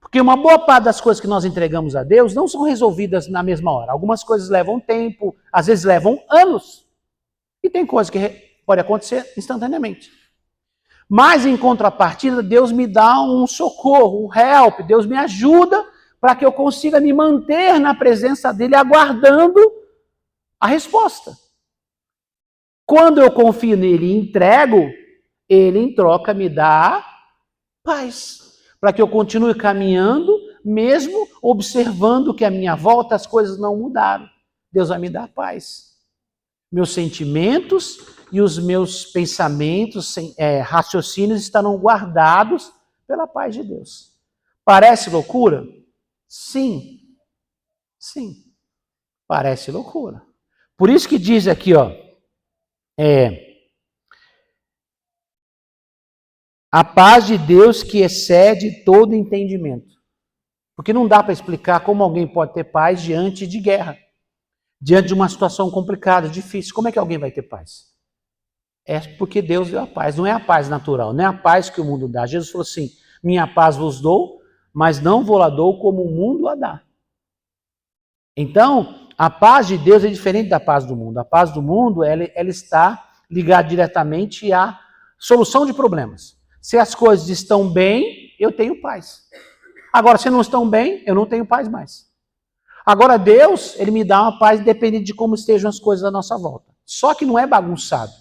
Porque uma boa parte das coisas que nós entregamos a Deus não são resolvidas na mesma hora. Algumas coisas levam tempo, às vezes levam anos. E tem coisas que pode acontecer instantaneamente. Mas em contrapartida, Deus me dá um socorro, um help, Deus me ajuda para que eu consiga me manter na presença dele aguardando a resposta. Quando eu confio nele e entrego, ele em troca me dá paz. Para que eu continue caminhando, mesmo observando que à minha volta as coisas não mudaram. Deus vai me dar paz. Meus sentimentos e os meus pensamentos, raciocínios estarão guardados pela paz de Deus. Parece loucura? Sim. Sim. Parece loucura. Por isso que diz aqui, ó, a paz de Deus que excede todo entendimento. Porque não dá para explicar como alguém pode ter paz diante de guerra, diante de uma situação complicada, difícil. Como é que alguém vai ter paz? É porque Deus deu a paz. Não é a paz natural, não é a paz que o mundo dá. Jesus falou assim, minha paz vos dou, mas não vou lá dou como o mundo a dá. Então, a paz de Deus é diferente da paz do mundo. A paz do mundo, ela está ligada diretamente à solução de problemas. Se as coisas estão bem, eu tenho paz. Agora, se não estão bem, eu não tenho paz mais. Agora, Deus, ele me dá uma paz independente de como estejam as coisas à nossa volta. Só que não é bagunçado.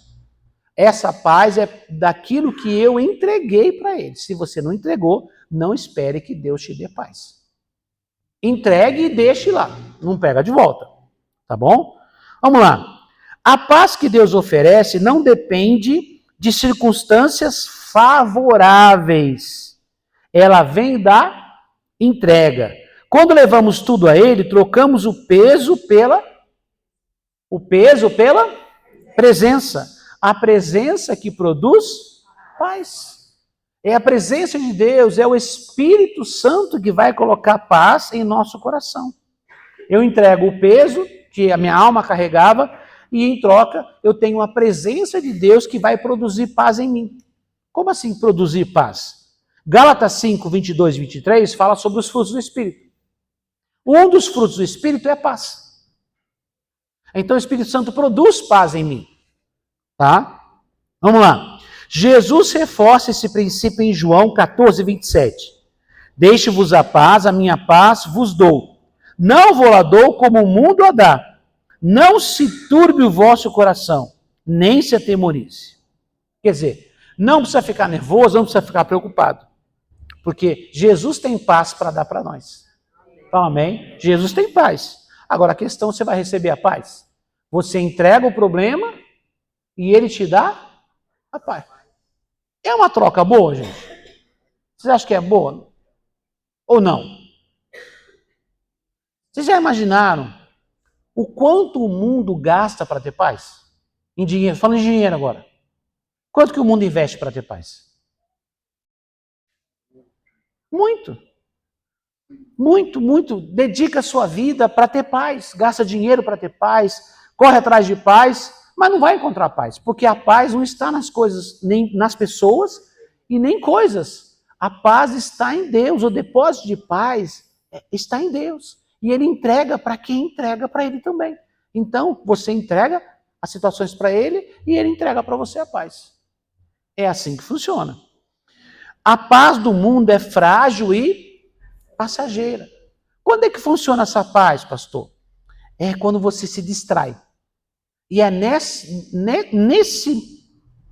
Essa paz é daquilo que eu entreguei para ele. Se você não entregou, não espere que Deus te dê paz. Entregue e deixe lá. Não pega de volta. Tá bom? Vamos lá. A paz que Deus oferece não depende de circunstâncias favoráveis. Ela vem da entrega. Quando levamos tudo a Ele, trocamos o peso pela presença. A presença que produz paz. É a presença de Deus, é o Espírito Santo que vai colocar paz em nosso coração. Eu entrego o peso que a minha alma carregava e, em troca, eu tenho a presença de Deus que vai produzir paz em mim. Como assim produzir paz? Gálatas 5, 22 e 23 fala sobre os frutos do Espírito. Um dos frutos do Espírito é a paz. Então o Espírito Santo produz paz em mim. Tá? Vamos lá. Jesus reforça esse princípio em João 14, 27. Deixe-vos a paz, a minha paz vos dou. Não vou lá dou como o mundo a dá. Não se turbe o vosso coração, nem se atemorize. Quer dizer, não precisa ficar nervoso, não precisa ficar preocupado. Porque Jesus tem paz para dar para nós. Então, amém? Jesus tem paz. Agora a questão, você vai receber a paz? Você entrega o problema e ele te dá a paz. É uma troca boa, gente? Vocês acham que é boa? Ou não? Vocês já imaginaram o quanto o mundo gasta para ter paz? Em dinheiro, falando em dinheiro agora. Quanto que o mundo investe para ter paz? Muito. Muito, muito. Dedica a sua vida para ter paz. Gasta dinheiro para ter paz. Corre atrás de paz. Mas não vai encontrar paz. Porque a paz não está nas coisas, nem nas pessoas e nem coisas. A paz está em Deus. O depósito de paz está em Deus. E ele entrega para quem entrega para ele também. Então, você entrega as situações para ele e ele entrega para você a paz. É assim que funciona. A paz do mundo é frágil e passageira. Quando é que funciona essa paz, pastor? É quando você se distrai. E é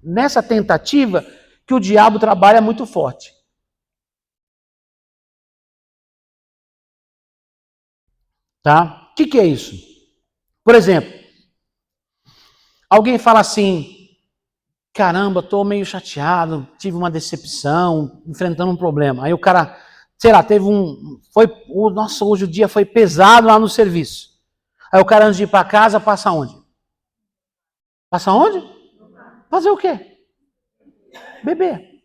nessa tentativa que o diabo trabalha muito forte. Tá? O que é isso? Por exemplo, alguém fala assim, caramba, estou meio chateado, tive uma decepção, enfrentando um problema. Aí o cara, sei lá, nossa, hoje o dia foi pesado lá no serviço. Aí o cara, antes de ir para casa, passa onde? Passa onde? Fazer o quê? Beber.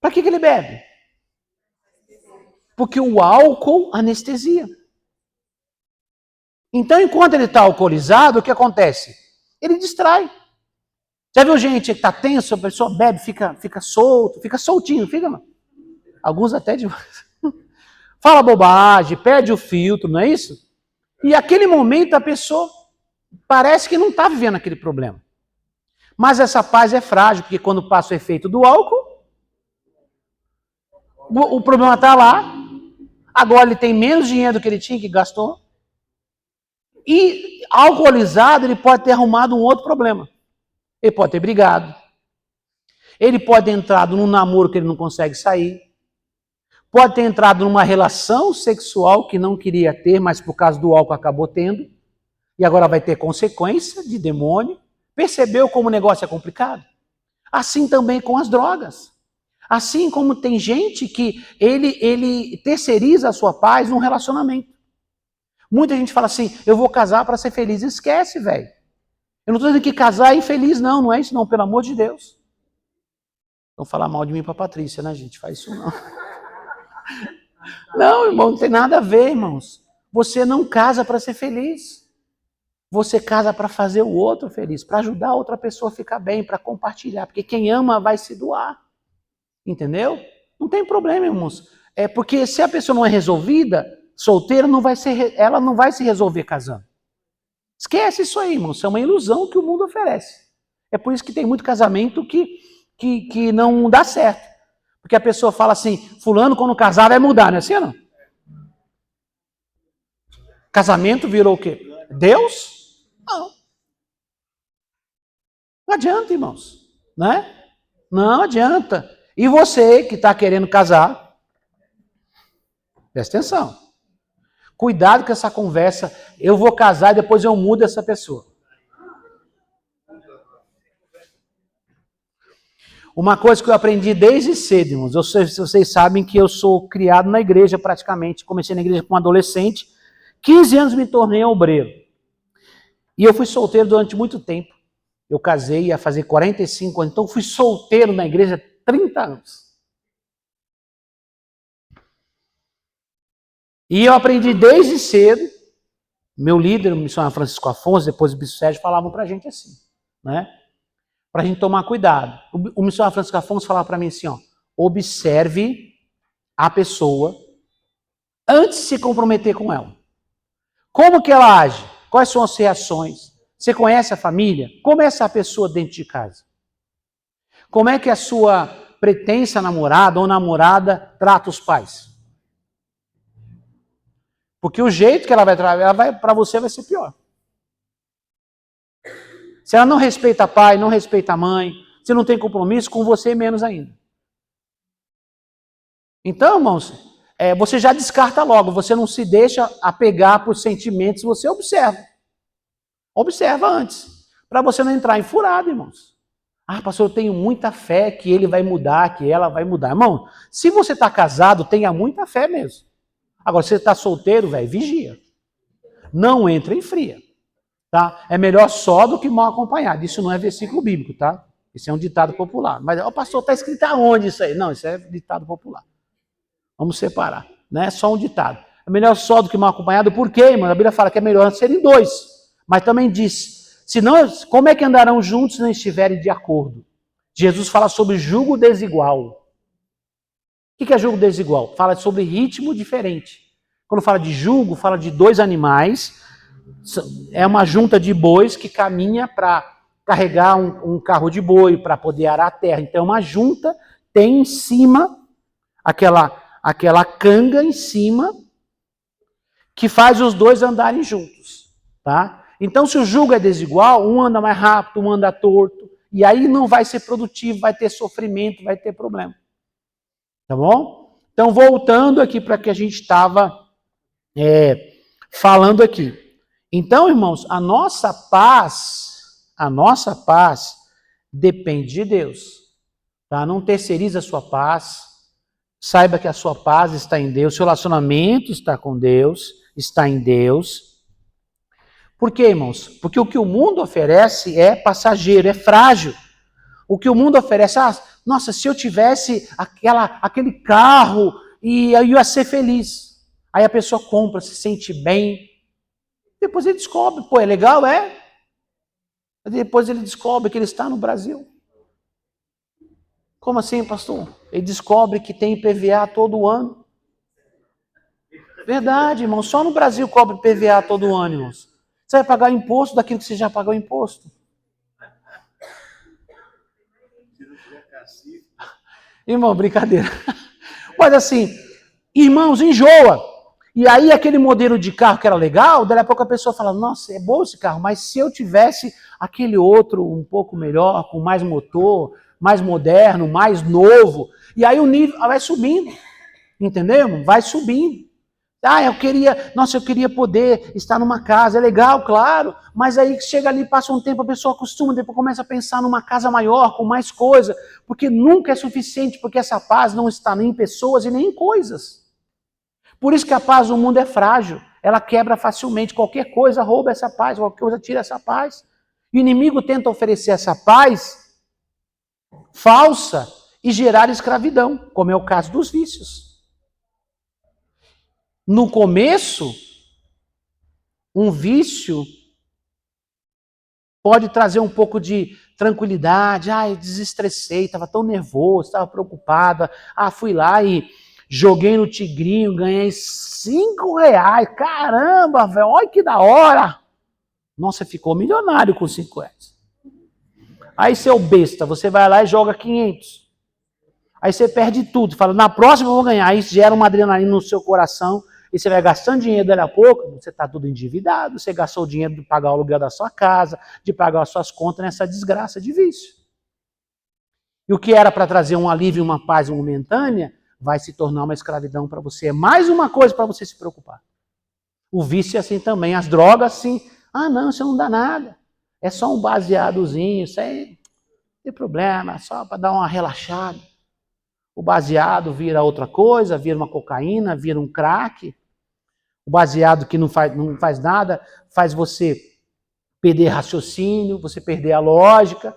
Para que ele bebe? Porque o álcool anestesia. Então, enquanto ele está alcoolizado, o que acontece? Ele distrai. Já viu gente que está tenso, a pessoa bebe, fica solto, fica soltinho, fica, mano. Alguns até demais. Fala bobagem, perde o filtro, não é isso? E aquele momento a pessoa parece que não está vivendo aquele problema. Mas essa paz é frágil, porque quando passa o efeito do álcool, o problema está lá, agora ele tem menos dinheiro do que ele tinha, que gastou, e alcoolizado ele pode ter arrumado um outro problema. Ele pode ter brigado, ele pode ter entrado num namoro que ele não consegue sair, pode ter entrado numa relação sexual que não queria ter, mas por causa do álcool acabou tendo, e agora vai ter consequência de demônio. Percebeu como o negócio é complicado? Assim também com as drogas. Assim como tem gente que ele terceiriza a sua paz num relacionamento. Muita gente fala assim, eu vou casar para ser feliz. Esquece, velho. Eu não estou dizendo que casar é infeliz, não é isso não, pelo amor de Deus. Vão falar mal de mim para a Patrícia, né, gente? Faz isso não. Não, irmão, não tem nada a ver, irmãos. Você não casa para ser feliz. Você casa para fazer o outro feliz, para ajudar a outra pessoa a ficar bem, para compartilhar. Porque quem ama vai se doar. Entendeu? Não tem problema, irmãos. É porque se a pessoa não é resolvida, solteira, ela não vai se resolver casando. Esquece isso aí, irmão. Isso é uma ilusão que o mundo oferece. É por isso que tem muito casamento que não dá certo. Porque a pessoa fala assim, fulano quando casar vai mudar, não é assim ou não? Casamento virou o quê? Deus? Não. Não adianta, irmãos. Né? Não adianta. E você que está querendo casar, presta atenção. Cuidado com essa conversa, eu vou casar e depois eu mudo essa pessoa. Uma coisa que eu aprendi desde cedo, irmãos, vocês sabem que eu sou criado na igreja praticamente, comecei na igreja como adolescente, 15 anos me tornei obreiro. E eu fui solteiro durante muito tempo. Eu casei, ia fazer 45 anos, então fui solteiro na igreja 30 anos. E eu aprendi desde cedo, meu líder, o missionário Francisco Afonso, depois o Bispo Sérgio, falavam pra gente assim, né? Pra gente tomar cuidado. O missionário Francisco Afonso falava pra mim assim, ó, observe a pessoa antes de se comprometer com ela. Como que ela age? Quais são as reações? Você conhece a família? Como é essa pessoa dentro de casa? Como é que a sua pretensa namorada ou namorada trata os pais? Porque o jeito que ela vai trabalhar, para você vai ser pior. Se ela não respeita pai, não respeita a mãe, se não tem compromisso, com você menos ainda. Então, irmãos, você já descarta logo, você não se deixa apegar por sentimentos, você observa. Observa antes, para você não entrar em furada, irmãos. Ah, pastor, eu tenho muita fé que ele vai mudar, que ela vai mudar. Irmão, se você está casado, tenha muita fé mesmo. Agora, se você está solteiro, velho, vigia. Não entra em fria. Tá? É melhor só do que mal acompanhado. Isso não é versículo bíblico, tá? Isso é um ditado popular. Mas, ó, pastor, está escrito aonde isso aí? Não, isso é ditado popular. Vamos separar. Não é só um ditado. É melhor só do que mal acompanhado. Por quê, irmão? A Bíblia fala que é melhor serem dois. Mas também diz, como é que andarão juntos se não estiverem de acordo? Jesus fala sobre jugo desigual. O que é jugo desigual? Fala sobre ritmo diferente. Quando fala de jugo, fala de dois animais. É uma junta de bois que caminha para carregar um carro de boi, para poder arar a terra. Então, uma junta tem em cima aquela canga em cima que faz os dois andarem juntos. Tá? Então, se o jugo é desigual, um anda mais rápido, um anda torto, e aí não vai ser produtivo, vai ter sofrimento, vai ter problema. Tá bom? Então, voltando aqui para que a gente estava falando aqui. Então, irmãos, a nossa paz depende de Deus. Tá? Não terceirize a sua paz. Saiba que a sua paz está em Deus, seu relacionamento está com Deus, está em Deus. Por quê, irmãos? Porque o que o mundo oferece é passageiro, é frágil. O que o mundo oferece, nossa, se eu tivesse aquele carro, e eu ia ser feliz. Aí a pessoa compra, se sente bem. Depois ele descobre, pô, é legal, é? Depois ele descobre que ele está no Brasil. Como assim, pastor? Ele descobre que tem IPVA todo ano. Verdade, irmão. Só no Brasil cobra IPVA todo ano, irmãos. Você vai pagar imposto daquilo que você já pagou imposto. Irmão, brincadeira. Mas assim, irmãos, enjoa. E aí aquele modelo de carro que era legal, daí a pouco a pessoa fala, nossa, é bom esse carro, mas se eu tivesse aquele outro um pouco melhor, com mais motor, mais moderno, mais novo, e aí o nível vai subindo, entendeu? Vai subindo. Eu queria poder estar numa casa, é legal, claro, mas aí chega ali, passa um tempo, a pessoa acostuma, depois começa a pensar numa casa maior, com mais coisa, porque nunca é suficiente, porque essa paz não está nem em pessoas e nem em coisas. Por isso que a paz no mundo é frágil, ela quebra facilmente, qualquer coisa rouba essa paz, qualquer coisa tira essa paz. O inimigo tenta oferecer essa paz falsa e gerar escravidão, como é o caso dos vícios. No começo, um vício pode trazer um pouco de tranquilidade. Desestressei, estava tão nervoso, estava preocupada. Fui lá e joguei no Tigrinho, ganhei R$5. Caramba, velho, olha que da hora. Nossa, ficou milionário com R$5. Aí, seu besta, você vai lá e joga 500. Aí você perde tudo. Fala, na próxima eu vou ganhar. Aí gera uma adrenalina no seu coração. E você vai gastando dinheiro dali a pouco, você está tudo endividado, você gastou o dinheiro de pagar o aluguel da sua casa, de pagar as suas contas nessa desgraça de vício. E o que era para trazer um alívio e uma paz momentânea, vai se tornar uma escravidão para você. É mais uma coisa para você se preocupar. O vício é assim também, as drogas assim, não, isso não dá nada. É só um baseadozinho, isso aí tem problema, só para dar uma relaxada. O baseado vira outra coisa, vira uma cocaína, vira um crack. O baseado que não faz nada, faz você perder raciocínio, você perder a lógica,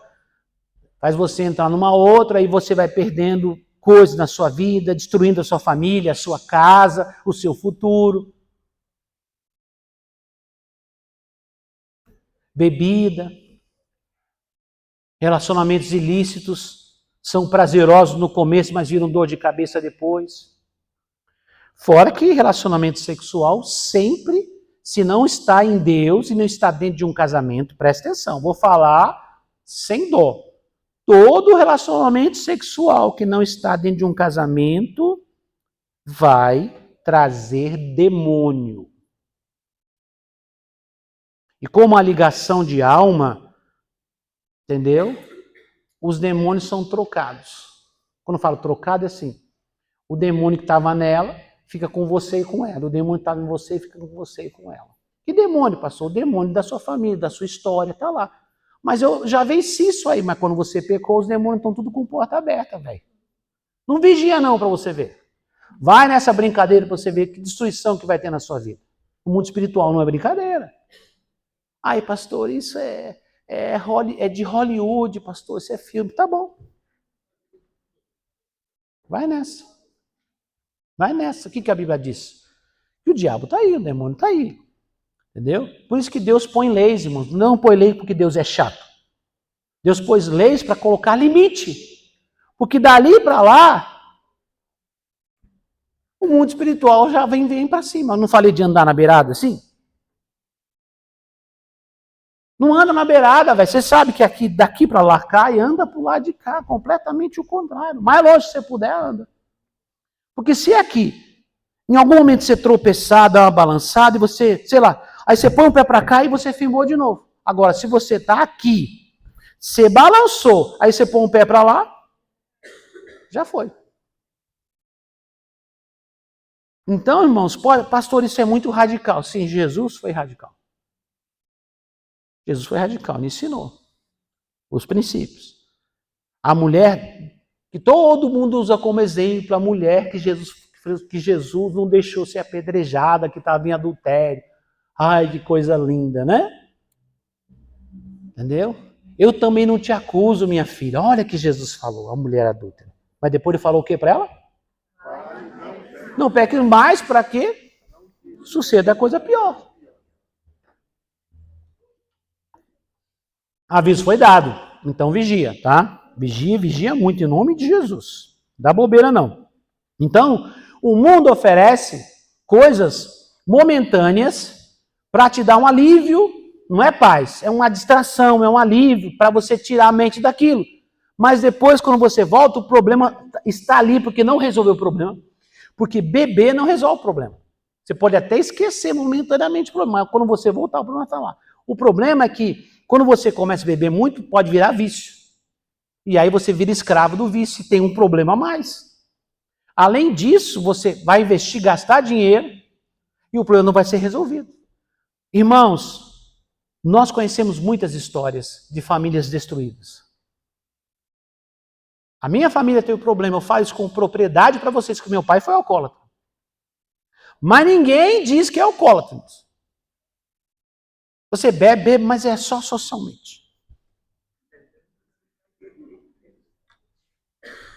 faz você entrar numa outra, aí você vai perdendo coisas na sua vida, destruindo a sua família, a sua casa, o seu futuro. Bebida, relacionamentos ilícitos, são prazerosos no começo, mas viram dor de cabeça depois. Fora que relacionamento sexual sempre, se não está em Deus e não está dentro de um casamento, presta atenção, vou falar sem dó. Todo relacionamento sexual que não está dentro de um casamento vai trazer demônio. E como a ligação de alma, entendeu? Os demônios são trocados. Quando eu falo trocado, é assim, o demônio que estava nela fica com você e com ela. O demônio que estava em você fica com você e com ela. Que demônio, pastor? O demônio da sua família, da sua história, está lá. Mas eu já venci isso aí, mas quando você pecou, os demônios estão tudo com porta aberta, velho. Não vigia não para você ver. Vai nessa brincadeira para você ver que destruição que vai ter na sua vida. O mundo espiritual não é brincadeira. Ai, pastor, isso é de Hollywood, pastor, isso é filme. Tá bom. Vai nessa. Vai nessa. O que a Bíblia diz? Que o diabo está aí, o demônio está aí. Entendeu? Por isso que Deus põe leis, irmãos. Não põe lei porque Deus é chato. Deus pôs leis para colocar limite. Porque dali para lá, o mundo espiritual já vem para cima. Eu não falei de andar na beirada assim? Não anda na beirada, velho. Você sabe que daqui para lá cai, anda para o lado de cá, completamente o contrário. Mais longe que você puder, anda. Porque se aqui, em algum momento você tropeçar, dá uma balançada e você, sei lá, aí você põe o pé para cá e você firmou de novo. Agora, se você está aqui, você balançou, aí você põe o pé para lá, já foi. Então, irmãos, pastor, isso é muito radical. Sim, Jesus foi radical. Jesus foi radical, ele ensinou os princípios. A mulher, que todo mundo usa como exemplo, a mulher que Jesus não deixou ser apedrejada, que estava em adultério. Ai, que coisa linda, né? Entendeu? Eu também não te acuso, minha filha. Olha que Jesus falou, a mulher adúltera. Mas depois ele falou o que para ela? Não peque mais para que suceda coisa pior. Aviso foi dado. Então vigia, tá? Vigia muito em nome de Jesus. Não dá bobeira não. Então, o mundo oferece coisas momentâneas para te dar um alívio, não é paz, é uma distração, é um alívio para você tirar a mente daquilo. Mas depois, quando você volta, o problema está ali, porque não resolveu o problema. Porque beber não resolve o problema. Você pode até esquecer momentaneamente o problema, mas quando você voltar, o problema está lá. O problema é que, quando você começa a beber muito, pode virar vício. E aí você vira escravo do vício e tem um problema a mais. Além disso, você vai investir, gastar dinheiro e o problema não vai ser resolvido. Irmãos, nós conhecemos muitas histórias de famílias destruídas. A minha família teve problema, eu falo isso com propriedade para vocês, que meu pai foi alcoólatra. Mas ninguém diz que é alcoólatra. Você bebe, mas é só socialmente.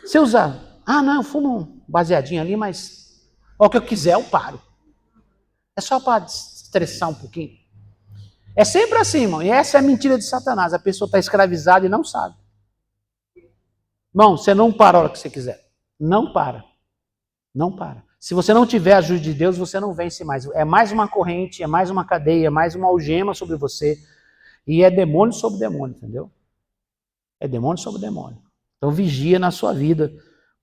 Você usa, não, eu fumo um baseadinho ali, mas o que eu quiser eu paro. É só para estressar um pouquinho. É sempre assim, irmão. E essa é a mentira de Satanás. A pessoa está escravizada e não sabe. Irmão, você não para a hora que você quiser. Não para. Não para. Se você não tiver a ajuda de Deus, você não vence mais. É mais uma corrente, é mais uma cadeia, é mais uma algema sobre você. E é demônio sobre demônio, entendeu? É demônio sobre demônio. Então vigia na sua vida,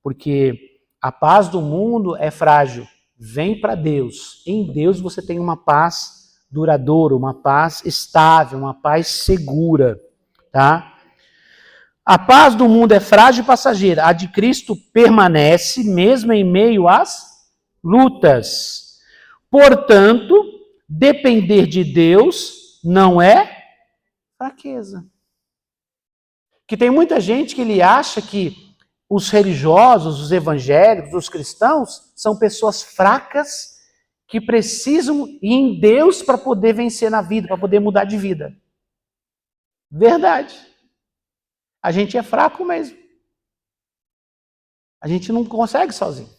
porque a paz do mundo é frágil. Vem para Deus. Em Deus você tem uma paz duradoura, uma paz estável, uma paz segura, tá? A paz do mundo é frágil e passageira. A de Cristo permanece mesmo em meio às lutas. Portanto, depender de Deus não é fraqueza. Que tem muita gente que ele acha que os religiosos, os evangélicos, os cristãos são pessoas fracas que precisam ir em Deus para poder vencer na vida, para poder mudar de vida. Verdade. A gente é fraco mesmo. A gente não consegue sozinho.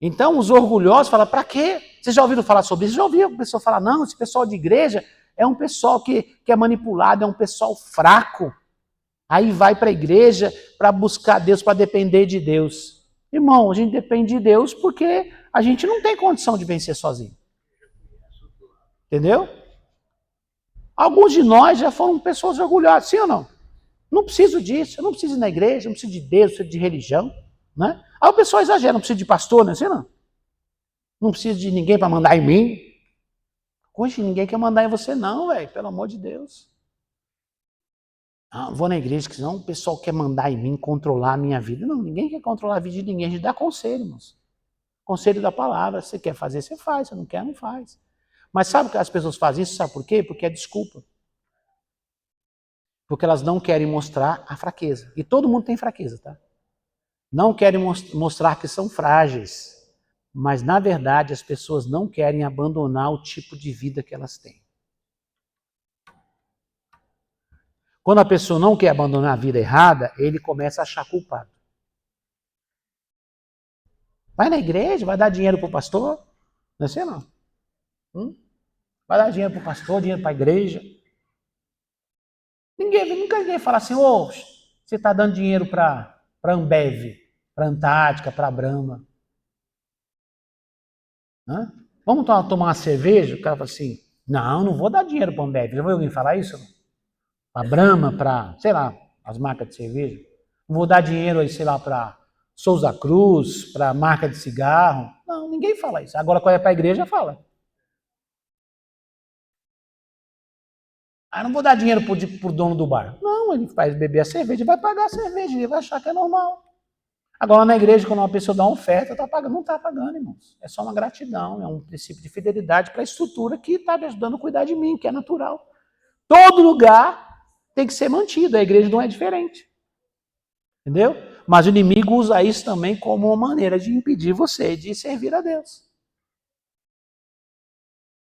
Então, os orgulhosos falam, para quê? Vocês já ouviram falar sobre isso? Já ouviram a pessoa falar, não, esse pessoal de igreja é um pessoal que é manipulado, é um pessoal fraco. Aí vai para a igreja para buscar Deus, para depender de Deus. Irmão, a gente depende de Deus porque a gente não tem condição de vencer sozinho. Entendeu? Alguns de nós já foram pessoas orgulhosas, sim ou não? Não preciso disso, eu não preciso ir na igreja, não preciso de Deus, não preciso de religião. Né? Aí o pessoal exagera, não preciso de pastor, não é assim não? Não preciso de ninguém para mandar em mim. Hoje ninguém quer mandar em você não, velho, pelo amor de Deus. Vou na igreja, que senão o pessoal quer mandar em mim, controlar a minha vida. Não, ninguém quer controlar a vida de ninguém, a gente dá conselho, irmãos. Conselho da palavra, se você quer fazer, você faz, se não quer, não faz. Mas sabe que as pessoas fazem isso, sabe por quê? Porque é desculpa. Porque elas não querem mostrar a fraqueza. E todo mundo tem fraqueza, tá? Não querem mostrar que são frágeis. Mas, na verdade, as pessoas não querem abandonar o tipo de vida que elas têm. Quando a pessoa não quer abandonar a vida errada, ele começa a achar culpado. Vai na igreja, vai dar dinheiro para o pastor? Não é assim, não. Vai dar dinheiro para o pastor, dinheiro para a igreja. Nunca ninguém fala assim, você está dando dinheiro para Ambev, para Antártica, para Brahma. Vamos tomar uma cerveja? O cara fala assim, não vou dar dinheiro para Ambev. Já ouviu alguém falar isso? Para Brahma, para, sei lá, as marcas de cerveja. Não vou dar dinheiro aí, sei lá, para Souza Cruz, para marca de cigarro. Não, ninguém fala isso. Agora, quando é para a igreja, fala. Não vou dar dinheiro pro dono do bar. Não, ele faz beber a cerveja, ele vai pagar a cerveja, ele vai achar que é normal. Agora, na igreja, quando uma pessoa dá uma oferta, tá pagando, não está pagando, irmãos. É só uma gratidão, é um princípio de fidelidade para a estrutura que está me ajudando a cuidar de mim, que é natural. Todo lugar tem que ser mantido, a igreja não é diferente. Entendeu? Mas o inimigo usa isso também como uma maneira de impedir você de servir a Deus.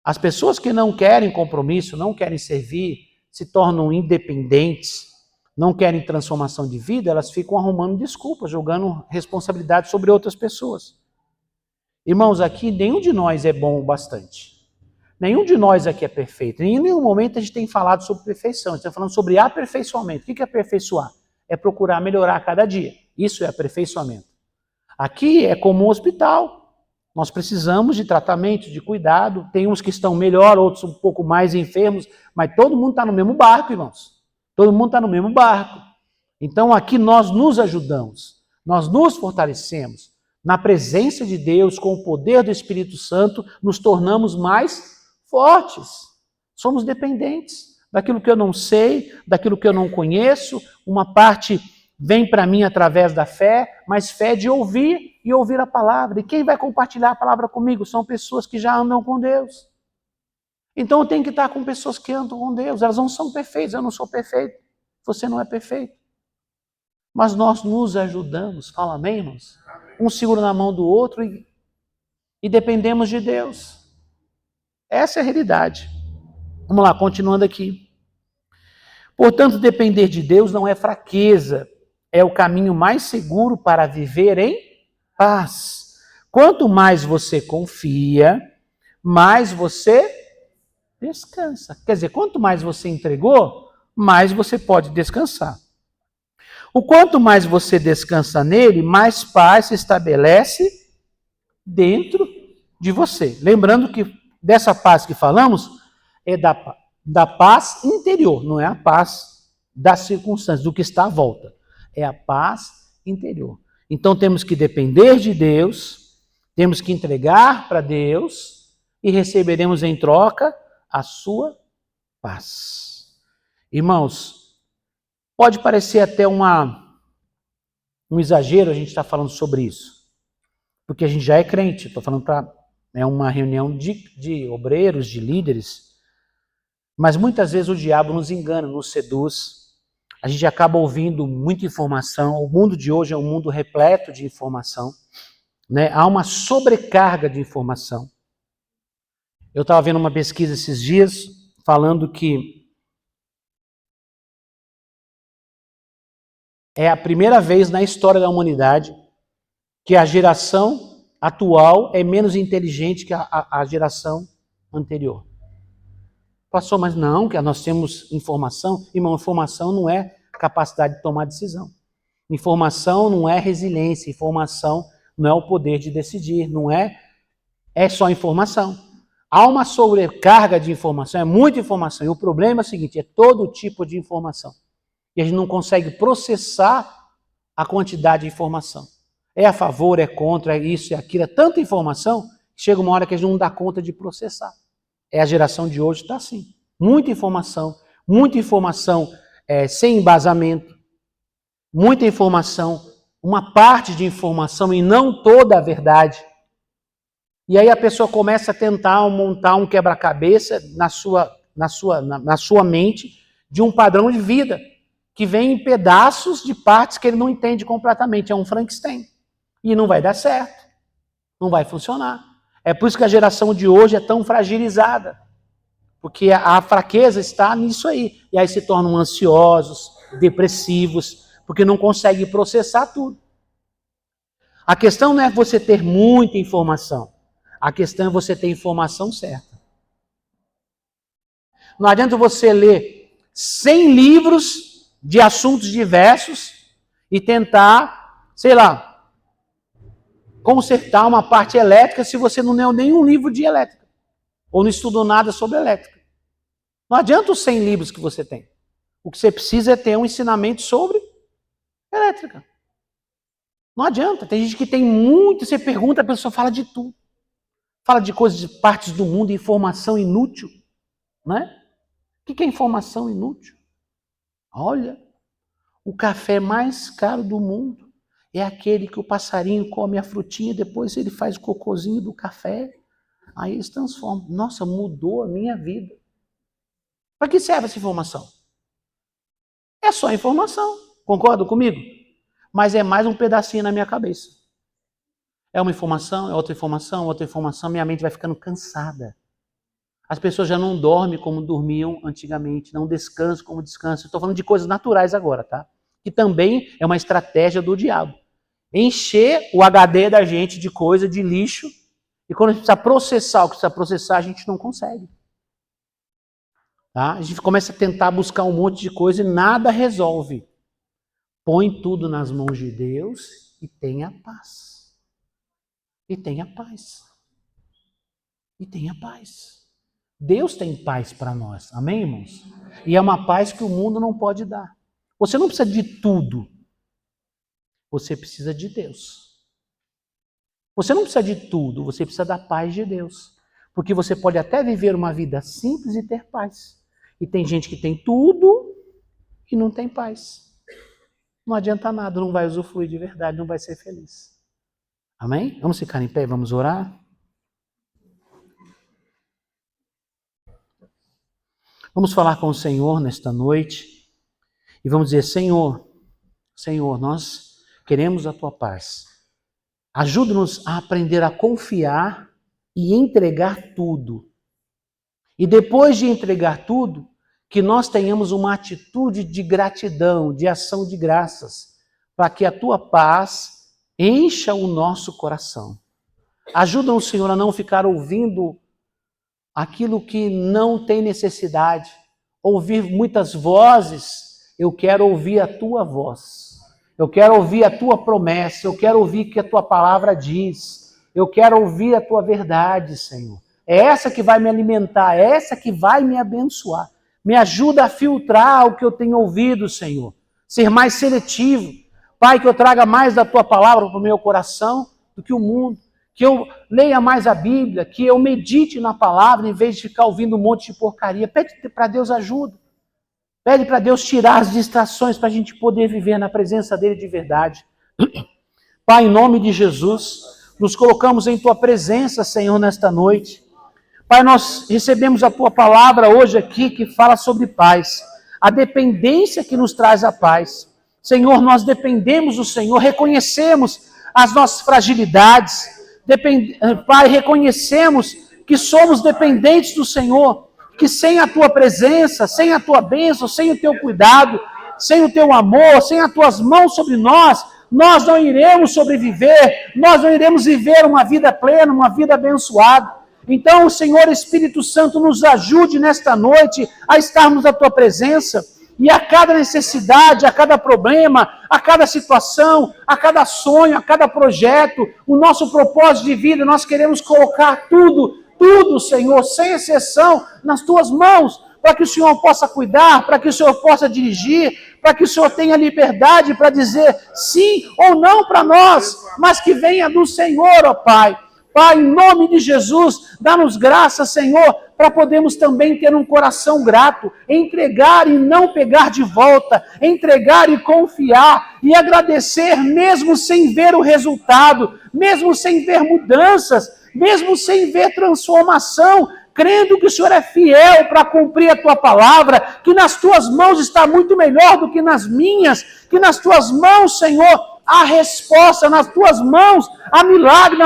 As pessoas que não querem compromisso, não querem servir, se tornam independentes, não querem transformação de vida, elas ficam arrumando desculpas, jogando responsabilidade sobre outras pessoas. Irmãos, aqui nenhum de nós é bom o bastante. Nenhum de nós aqui é perfeito. Em nenhum momento a gente tem falado sobre perfeição, a gente está falando sobre aperfeiçoamento. O que é aperfeiçoar? É procurar melhorar a cada dia. Isso é aperfeiçoamento. Aqui é como um hospital. Nós precisamos de tratamento, de cuidado. Tem uns que estão melhor, outros um pouco mais enfermos, mas todo mundo está no mesmo barco, irmãos. Todo mundo está no mesmo barco. Então aqui nós nos ajudamos, nós nos fortalecemos. Na presença de Deus, com o poder do Espírito Santo, nos tornamos mais fortes. Somos dependentes daquilo que eu não sei, daquilo que eu não conheço. Uma parte vem para mim através da fé, mas fé de ouvir e ouvir a palavra. E quem vai compartilhar a palavra comigo são pessoas que já andam com Deus. Então eu tenho que estar com pessoas que andam com Deus. Elas não são perfeitas, eu não sou perfeito. Você não é perfeito. Mas nós nos ajudamos, fala amém, irmãos? Um segura na mão do outro e dependemos de Deus. Essa é a realidade. Vamos lá, continuando aqui. Portanto, depender de Deus não é fraqueza, é o caminho mais seguro para viver em paz. Quanto mais você confia, mais você descansa. Quer dizer, quanto mais você entregou, mais você pode descansar. O quanto mais você descansa nele, mais paz se estabelece dentro de você. Lembrando que dessa paz que falamos é da paz interior, não é a paz das circunstâncias, do que está à volta. É a paz interior. Então temos que depender de Deus, temos que entregar para Deus e receberemos em troca a sua paz. Irmãos, pode parecer até um exagero a gente estar falando sobre isso, porque a gente já é crente. Estou falando para uma reunião de obreiros, de líderes. Mas muitas vezes o diabo nos engana, nos seduz. A gente acaba ouvindo muita informação. O mundo de hoje é um mundo repleto de informação, né? Há uma sobrecarga de informação. Eu estava vendo uma pesquisa esses dias falando que é a primeira vez na história da humanidade que a geração atual é menos inteligente que a geração anterior. Pastor, mas não, que nós temos informação. Irmão, informação não é capacidade de tomar decisão. Informação não é resiliência. Informação não é o poder de decidir. Não é só informação. Há uma sobrecarga de informação, é muita informação. E o problema é o seguinte, é todo tipo de informação. E a gente não consegue processar a quantidade de informação. É a favor, é contra, é isso, é aquilo. É tanta informação que chega uma hora que a gente não dá conta de processar. A geração de hoje está assim. Muita informação sem embasamento, muita informação, uma parte de informação e não toda a verdade. E aí a pessoa começa a tentar montar um quebra-cabeça na sua mente de um padrão de vida que vem em pedaços de partes que ele não entende completamente. É um Frankenstein. E não vai dar certo. Não vai funcionar. É por isso que a geração de hoje é tão fragilizada. Porque a fraqueza está nisso aí. E aí se tornam ansiosos, depressivos, porque não conseguem processar tudo. A questão não é você ter muita informação. A questão é você ter informação certa. Não adianta você ler 100 livros de assuntos diversos e tentar, sei lá, consertar uma parte elétrica se você não leu nenhum livro de elétrica. Ou não estudou nada sobre elétrica. Não adianta os 100 livros que você tem. O que você precisa é ter um ensinamento sobre elétrica. Não adianta. Tem gente que tem muito, você pergunta, a pessoa fala de tudo. Fala de coisas, de partes do mundo, informação inútil. Né? O que é informação inútil? Olha, o café mais caro do mundo é aquele que o passarinho come a frutinha, depois ele faz o cocôzinho do café, aí eles transformam. Nossa, mudou a minha vida. Para que serve essa informação? É só informação, concorda comigo? Mas é mais um pedacinho na minha cabeça. É uma informação, é outra informação, minha mente vai ficando cansada. As pessoas já não dormem como dormiam antigamente, não descansam como descansam. Estou falando de coisas naturais agora, tá? Que também é uma estratégia do diabo. Encher o HD da gente de coisa, de lixo, e quando a gente precisa processar o que precisa processar, a gente não consegue. Tá? A gente começa a tentar buscar um monte de coisa e nada resolve. Põe tudo nas mãos de Deus e tenha paz. E tenha paz. E tenha paz. Deus tem paz para nós, amém, irmãos? E é uma paz que o mundo não pode dar. Você não precisa de tudo. Você precisa de Deus. Você não precisa de tudo, você precisa da paz de Deus. Porque você pode até viver uma vida simples e ter paz. E tem gente que tem tudo e não tem paz. Não adianta nada, não vai usufruir de verdade, não vai ser feliz. Amém? Vamos ficar em pé e vamos orar? Vamos falar com o Senhor nesta noite e vamos dizer, Senhor, nós queremos a Tua paz. Ajuda-nos a aprender a confiar e entregar tudo. E depois de entregar tudo, que nós tenhamos uma atitude de gratidão, de ação de graças, para que a Tua paz encha o nosso coração. Ajuda-nos, Senhor, a não ficar ouvindo aquilo que não tem necessidade. Ouvir muitas vozes, eu quero ouvir a Tua voz. Eu quero ouvir a Tua promessa, eu quero ouvir o que a Tua palavra diz. Eu quero ouvir a Tua verdade, Senhor. É essa que vai me alimentar, é essa que vai me abençoar. Me ajuda a filtrar o que eu tenho ouvido, Senhor. Ser mais seletivo. Pai, que eu traga mais da Tua palavra para o meu coração do que o mundo. Que eu leia mais a Bíblia, que eu medite na palavra, em vez de ficar ouvindo um monte de porcaria. Pede para Deus ajuda. Pede para Deus tirar as distrações para a gente poder viver na presença dEle de verdade. Pai, em nome de Jesus, nos colocamos em Tua presença, Senhor, nesta noite. Pai, nós recebemos a Tua palavra hoje aqui que fala sobre paz, a dependência que nos traz a paz. Senhor, nós dependemos do Senhor, reconhecemos as nossas fragilidades, Pai, reconhecemos que somos dependentes do Senhor, que sem a Tua presença, sem a Tua bênção, sem o Teu cuidado, sem o Teu amor, sem as Tuas mãos sobre nós não iremos sobreviver, nós não iremos viver uma vida plena, uma vida abençoada. Então, o Senhor Espírito Santo nos ajude nesta noite a estarmos na Tua presença e a cada necessidade, a cada problema, a cada situação, a cada sonho, a cada projeto, o nosso propósito de vida, nós queremos colocar tudo, Senhor, sem exceção, nas Tuas mãos, para que o Senhor possa cuidar, para que o Senhor possa dirigir, para que o Senhor tenha liberdade para dizer sim ou não para nós, mas que venha do Senhor, ó Pai. Pai, em nome de Jesus, dá-nos graça, Senhor, para podermos também ter um coração grato, entregar e não pegar de volta, entregar e confiar e agradecer mesmo sem ver o resultado, mesmo sem ver mudanças, mesmo sem ver transformação, crendo que o Senhor é fiel para cumprir a Tua palavra, que nas Tuas mãos está muito melhor do que nas minhas, que nas Tuas mãos, Senhor, há resposta, nas Tuas mãos há milagre,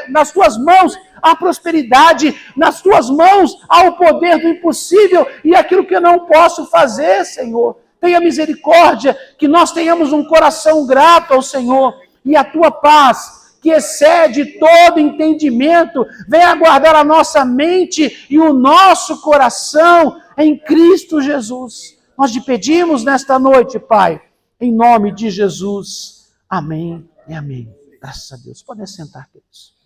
nas Tuas mãos há prosperidade, nas Tuas mãos há o poder do impossível e aquilo que eu não posso fazer, Senhor. Tenha misericórdia, que nós tenhamos um coração grato ao Senhor e a Tua paz, que excede todo entendimento, venha guardar a nossa mente e o nosso coração em Cristo Jesus. Nós te pedimos nesta noite, Pai, em nome de Jesus. Amém e amém. Graças a Deus. Podem sentar, queridos.